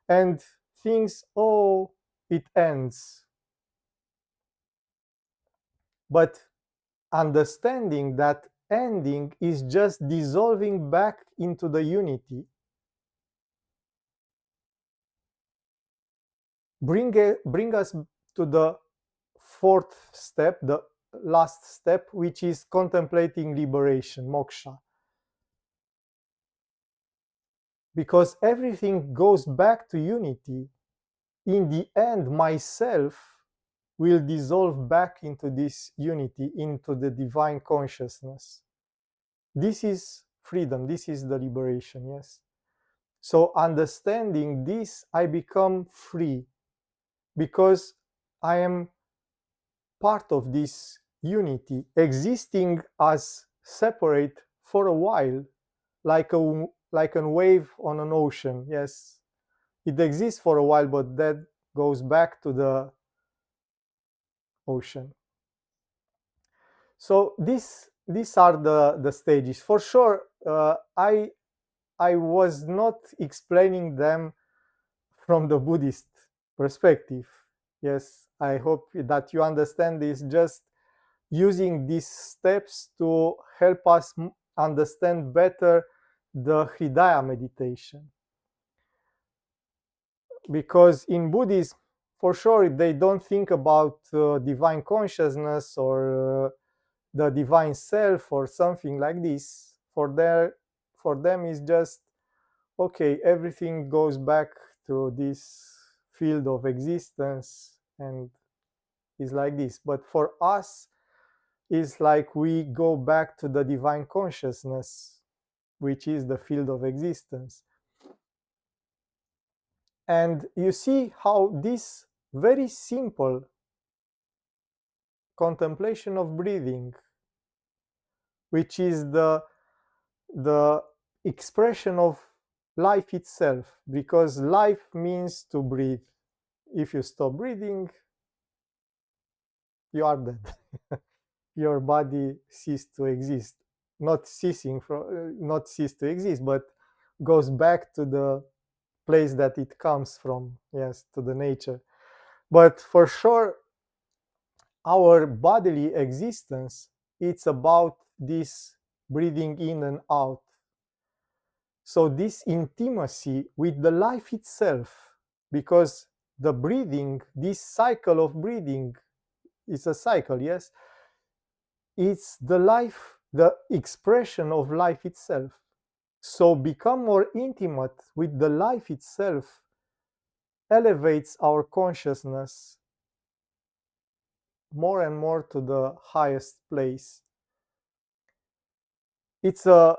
and thinks, oh, it ends. But understanding that ending is just dissolving back into the unity, bring us to the fourth step, the last step, which is contemplating liberation, moksha. Because everything goes back to unity. In the end, myself will dissolve back into this unity, into the divine consciousness. This is freedom, this is the liberation, yes. So, understanding this, I become free because I am part of this unity, existing as separate for a while, like a wave on an ocean. Yes, it exists for a while, but that goes back to the ocean. So these are the stages. For sure, I was not explaining them from the Buddhist perspective. Yes, I hope that you understand this. Just using these steps to help us understand better the Hridaya meditation. Because in Buddhism, for sure, they don't think about divine consciousness or the divine self or something like this. For them, it's just okay. Everything goes back to this field of existence and is like this. But for us, it's like we go back to the divine consciousness, which is the field of existence. And you see how this very simple contemplation of breathing, which is the expression of life itself, because life means to breathe. If you stop breathing, you are dead. Your body ceased to exist. Not cease to exist, but goes back to the place that it comes from. Yes, to the nature. But for sure, our bodily existence, it's about this breathing in and out. So this intimacy with the life itself, because the breathing, this cycle of breathing, is a cycle, yes, it's the life, the expression of life itself. So become more intimate with the life itself elevates our consciousness more and more to the highest place. It's a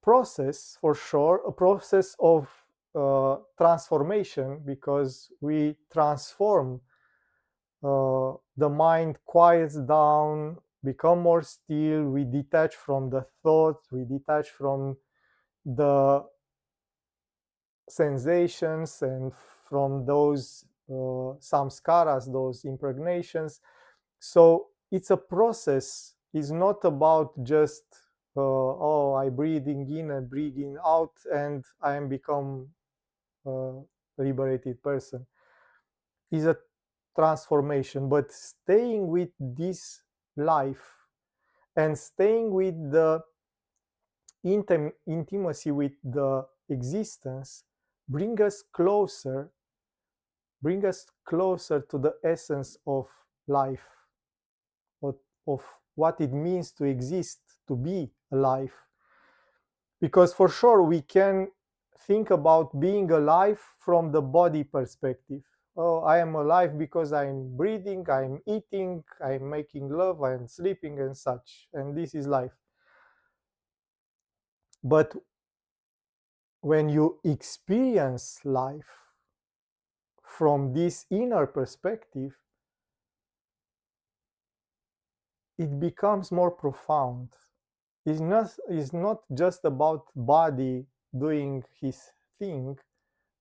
process for sure, a process of transformation, because we transform, the mind quiets down, become more still, we detach from the thoughts, we detach from the sensations and from those samskaras, those impregnations. So it's a process. It's not about just oh, I breathing in and breathing out and I am become a liberated person. It's a transformation, but staying with this life and staying with the intimacy with the existence bring us closer to the essence of life, of, of what it means to exist, to be alive. Because for sure we can think about being alive from the body perspective. Oh, I am alive because I'm breathing, I'm eating, I'm making love, I'm sleeping, and such. And this is life. But when you experience life from this inner perspective, it becomes more profound. It's not just about body doing his thing,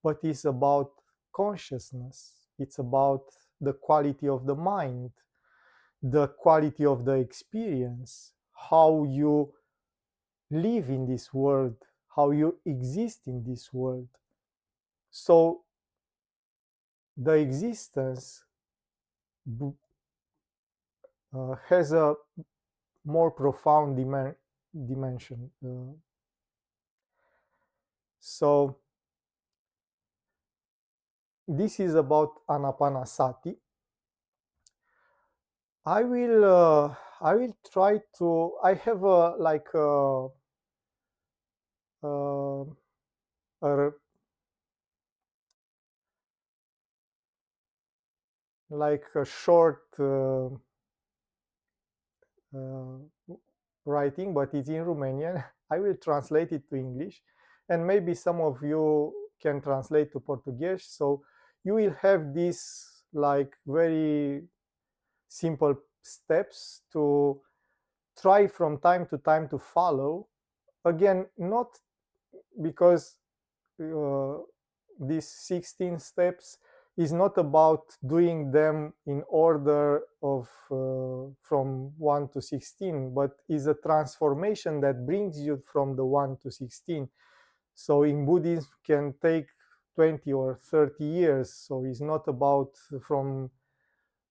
but it's about consciousness. It's about the quality of the mind, the quality of the experience, how you live in this world, how you exist in this world. So the existence has a more profound dimension. So this is about anapanasati. I will try to. I have a like uh, a like a short uh, writing, but it's in Romanian. I will translate it to English, and maybe some of you can translate to Portuguese. So you will have these like very simple steps to try from time to time to follow. Again, not because uh, these 16 steps is not about doing them in order of from 1 to 16, but is a transformation that brings you from the 1 to 16. So in Buddhism can take 20 or 30 years. So it's not about from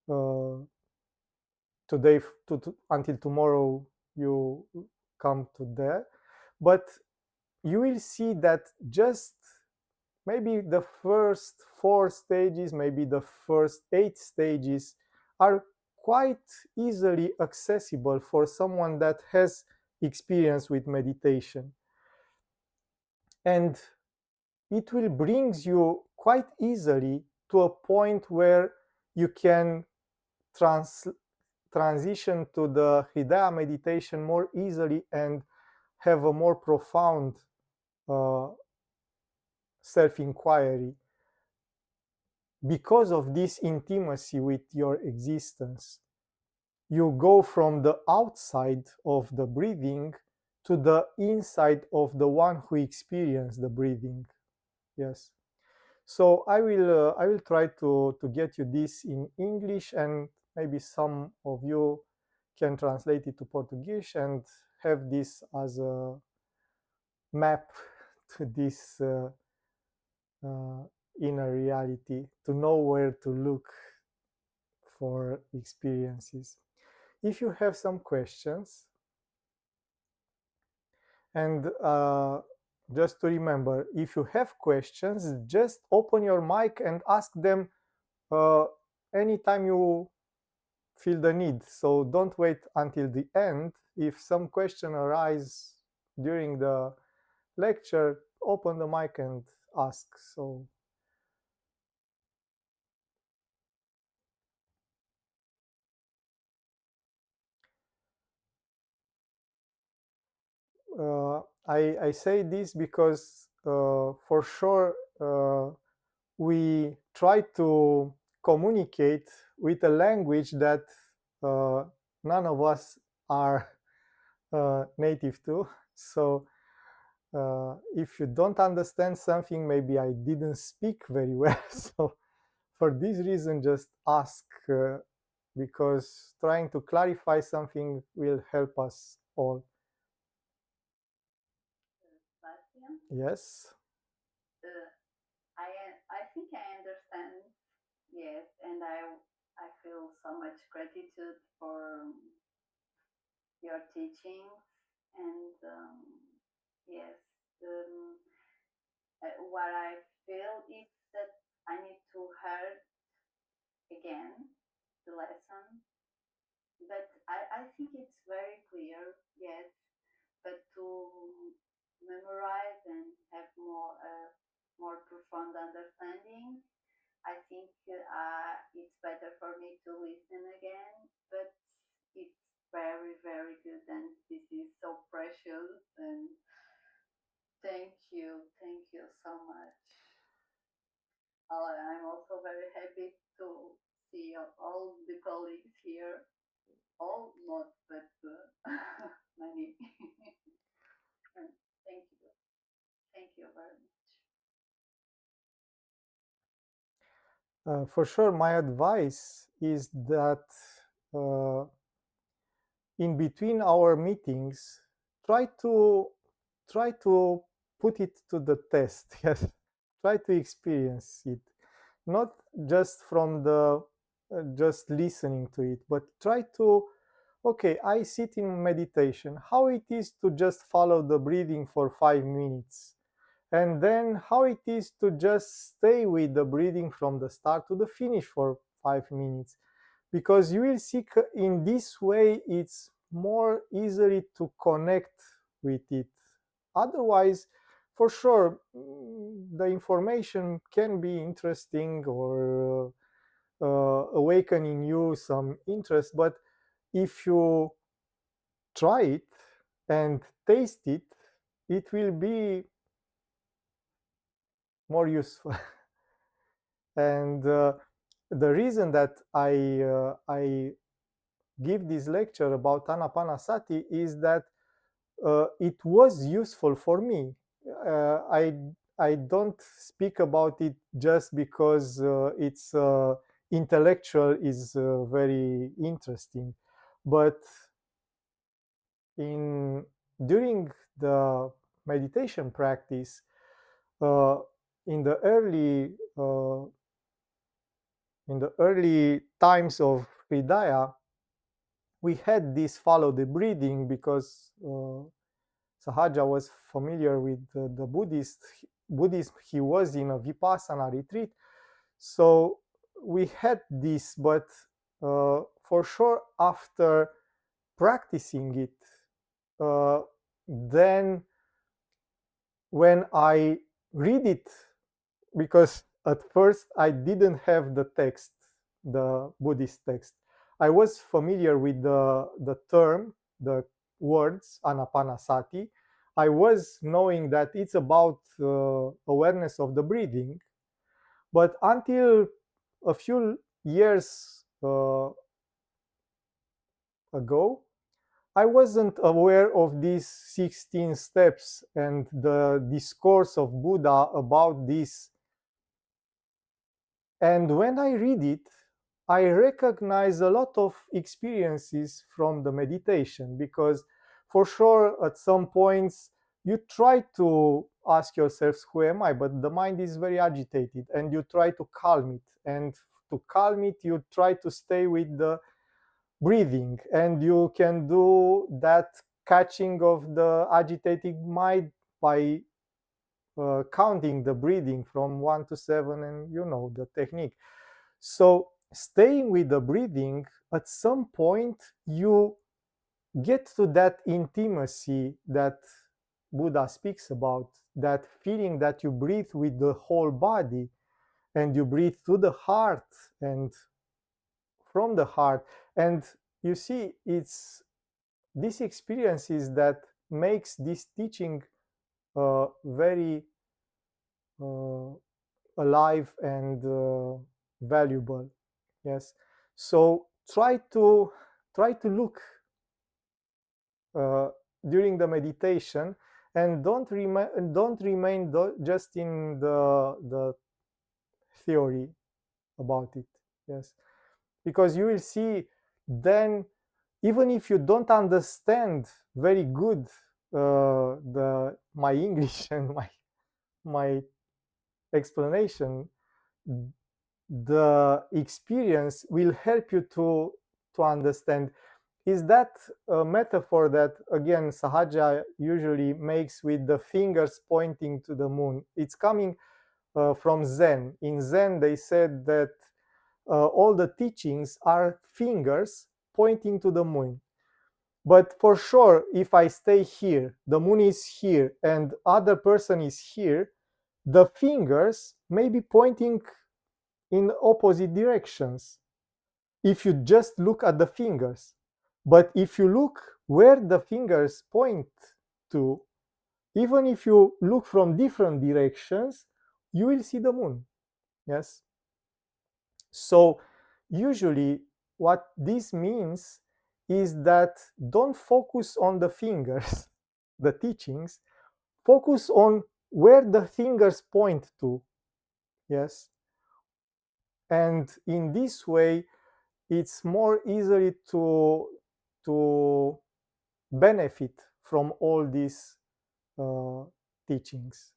uh, today until tomorrow you come to there, but you will see that just maybe the first 4 stages, maybe the first 8 stages are quite easily accessible for someone that has experience with meditation. And it will bring you quite easily to a point where you can trans- transition to the Hridaya meditation more easily and have a more profound uh, self inquiry because of this intimacy with your existence. You go from the outside of the breathing to the inside of the one who experienced the breathing. Yes. So I will try to get you this in English, and maybe some of you can translate it to Portuguese and have this as a map to this uh, inner reality, to know where to look for experiences. If you have some questions, and just to remember, if you have questions, just open your mic and ask them uh, anytime you feel the need. So don't wait until the end. If some question arise during the lecture, open the mic and ask. So I say this because for sure we try to communicate with a language that uh, none of us are native to. So if you don't understand something, maybe I didn't speak very well. So for this reason, just ask because trying to clarify something will help us all. Sebastian. Yes. Uh, I think I understand. Yes, and I feel so much gratitude for your teachings and yes, um, what I feel is that I need to hear again the lesson, but I think it's very clear. Yes, but to memorize and have more profound understanding, I think it's better for me to listen again, but it's very good, and this is so precious. And thank you so much. I'm also very happy to see all the colleagues here. All not, but many. And thank you very much. For sure, my advice is that uh, in between our meetings, try to try to put it to the test. Yes, try to experience it, not just from the just listening to it, but try to okay, I sit in meditation. How it is to just follow the breathing for 5 minutes, and then how it is to just stay with the breathing from the start to the finish for 5 minutes, because you will see in this way it's more easily to connect with it. Otherwise, for sure, the information can be interesting or awakening you some interest, but if you try it and taste it, it will be more useful. And the reason that I give this lecture about anapanasati is that it was useful for me. I don't speak about it just because it's intellectual is very interesting, but in during the meditation practice, uh, in the early in the early times of Hridaya, we had this follow the breathing because Sahaja was familiar with the Buddhism. He was in a Vipassana retreat, so we had this. But for sure, after practicing it, uh, then when I read it, because at first I didn't have the text, the Buddhist text. I was familiar with the term, the words anapanasati. I was knowing that it's about awareness of the breathing, but until a few years ago, I wasn't aware of these 16 steps and the discourse of Buddha about this. And when I read it, I recognize a lot of experiences from the meditation because, for sure, at some points you try to ask yourselves, who am I? But the mind is very agitated and you try to calm it. And to calm it, you try to stay with the breathing. And you can do that catching of the agitated mind by counting the breathing from 1 to 7, and you know the technique. So staying with the breathing, at some point you get to that intimacy that Buddha speaks about, that feeling that you breathe with the whole body and you breathe to the heart and from the heart. And you see, it's these experiences that makes this teaching very uh, alive and valuable. Yes, so try to look uh, during the meditation, and don't remain just in the theory about it. Yes, because you will see then, even if you don't understand very good the my English and my explanation, the experience will help you to understand. Is that a metaphor that again Sahaja usually makes with the fingers pointing to the moon? It's coming from Zen. In Zen, they said that all the teachings are fingers pointing to the moon. But for sure, if I stay here, the moon is here, and other person is here, the fingers may be pointing in opposite directions if you just look at the fingers. But if you look where the fingers point to, even if you look from different directions, you will see the moon. Yes. So usually what this means is that don't focus on the fingers, the teachings, focus on where the fingers point to. Yes. And in this way, it's more easily to benefit from all these uh, teachings.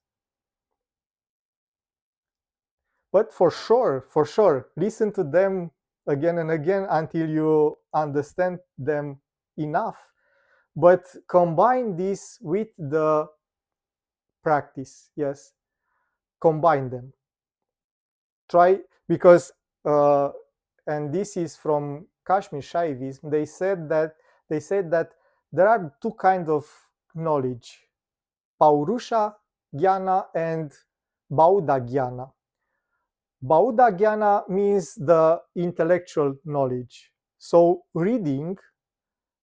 But for sure, listen to them again and again until you understand them enough. But combine this with the practice. Yes, combine them. Try, because and this is from Kashmir Shaivism. They said that there are two kinds of knowledge: Paurusha Jnana and Bauddha Jnana. Bauddha Jnana means the intellectual knowledge. So reading,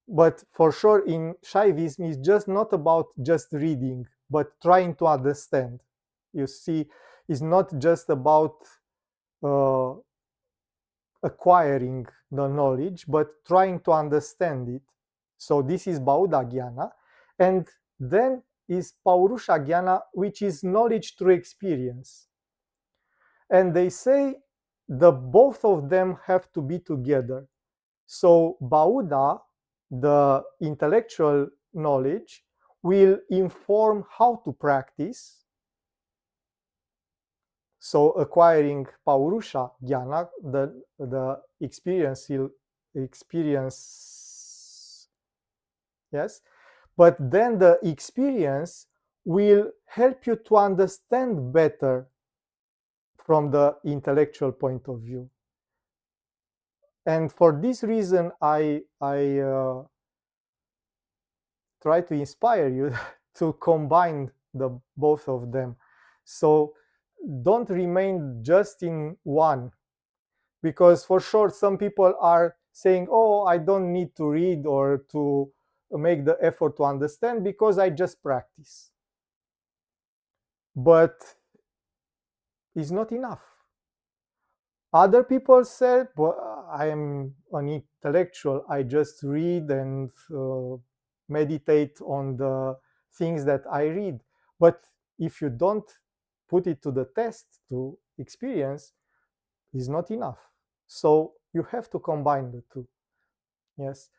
but for sure in Shaivism is just not about just reading, but trying to understand. You see, it's not just about uh, acquiring the knowledge, but trying to understand it. So this is Bauddha Jnana. And then is Paurusha Jnana, which is knowledge through experience. And they say the both of them have to be together. So Bauddha, the intellectual knowledge, will inform how to practice. So acquiring Paurusha Jnana, the experience, yes, but then the experience will help you to understand better from the intellectual point of view. And for this reason, I try to inspire you to combine the both of them. So don't remain just in one, because for sure some people are saying, oh, I don't need to read or to make the effort to understand because I just practice. But it's not enough. Other people said, well, I am an intellectual, I just read and meditate on the things that I read. But if you don't put it to the test, to experience, is not enough. So you have to combine the two. Yes.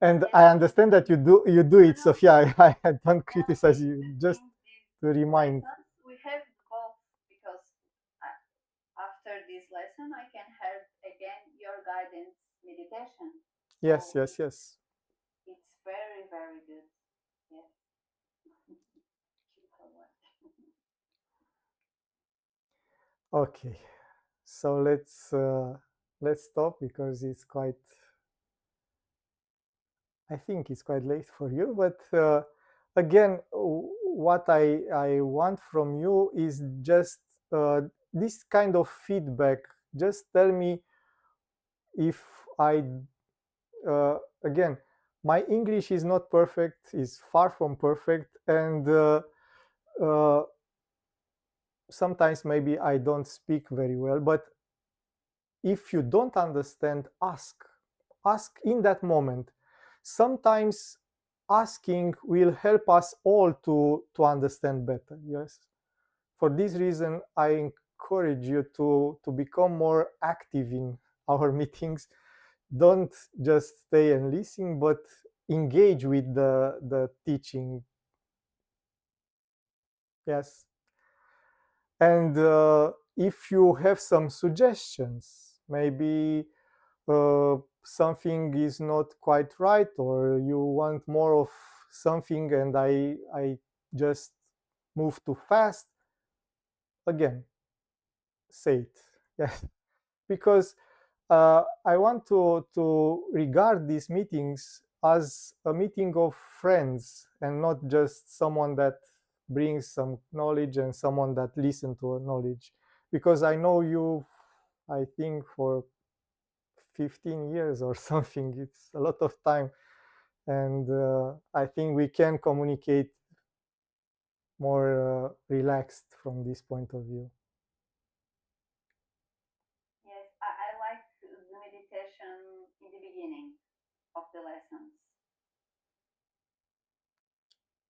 And I understand that you do it, Sophia. I don't criticize you, just to remind. We have both, because after this lesson I can have again your guidance meditation. Yes, yes, yes. It's very, very good. Yes. Okay, so let's stop because it's quite. I think it's quite late for you, but again, what I want from you is just this kind of feedback. Just tell me if I again, my English is not perfect, is far from perfect, and uh, sometimes maybe I don't speak very well. But if you don't understand, ask in that moment. Sometimes asking will help us all to understand better. Yes, for this reason I encourage you to become more active in our meetings. Don't just stay and listen, but engage with the teaching. Yes, and if you have some suggestions, maybe something is not quite right, or you want more of something and I just move too fast, again, say it. Yes, because I want to regard these meetings as a meeting of friends and not just someone that brings some knowledge and someone that listen to a knowledge. Because I know you, I think for 15 years or something. It's a lot of time, and I think we can communicate more relaxed from this point of view. Yes, I like the meditation in the beginning of the lessons.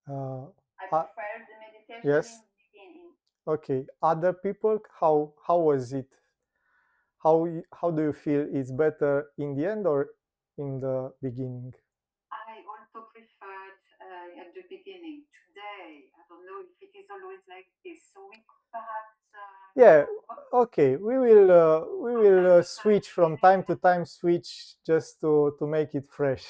Uh, I uh, prefer the meditation in yes. the beginning. Okay. Other people, how was it? How do you feel? It's better in the end or in the beginning? I also preferred at the beginning. Today, I don't know if it is always like this. So we could perhaps Yeah. go Okay. We from will time to time. switch from time to time. Switch just to make it fresh.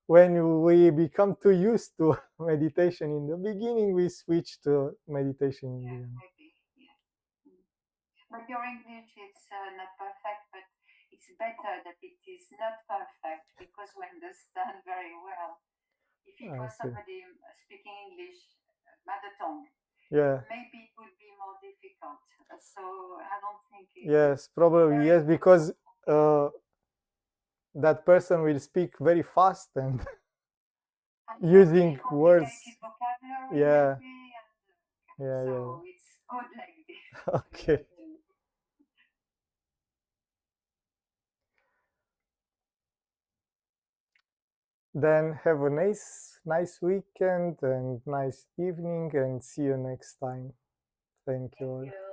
When we become too used to meditation in the beginning, we switch to meditation in the Yeah, end. maybe. Yes. Mm. But your English is not perfect, but it's better that it is not perfect because we understand very well. If it was Okay. somebody speaking English, mother tongue, Yeah. maybe it would be more difficult. So I don't think Yes, it's probably very yes, important. because that person will speak very fast and And using very complicated words. vocabulary, Yeah. maybe. And Yeah. Yeah. so it's good like this. Yeah. Okay. Then have a nice weekend and nice evening, and see you next time. Thank you Thank all. you.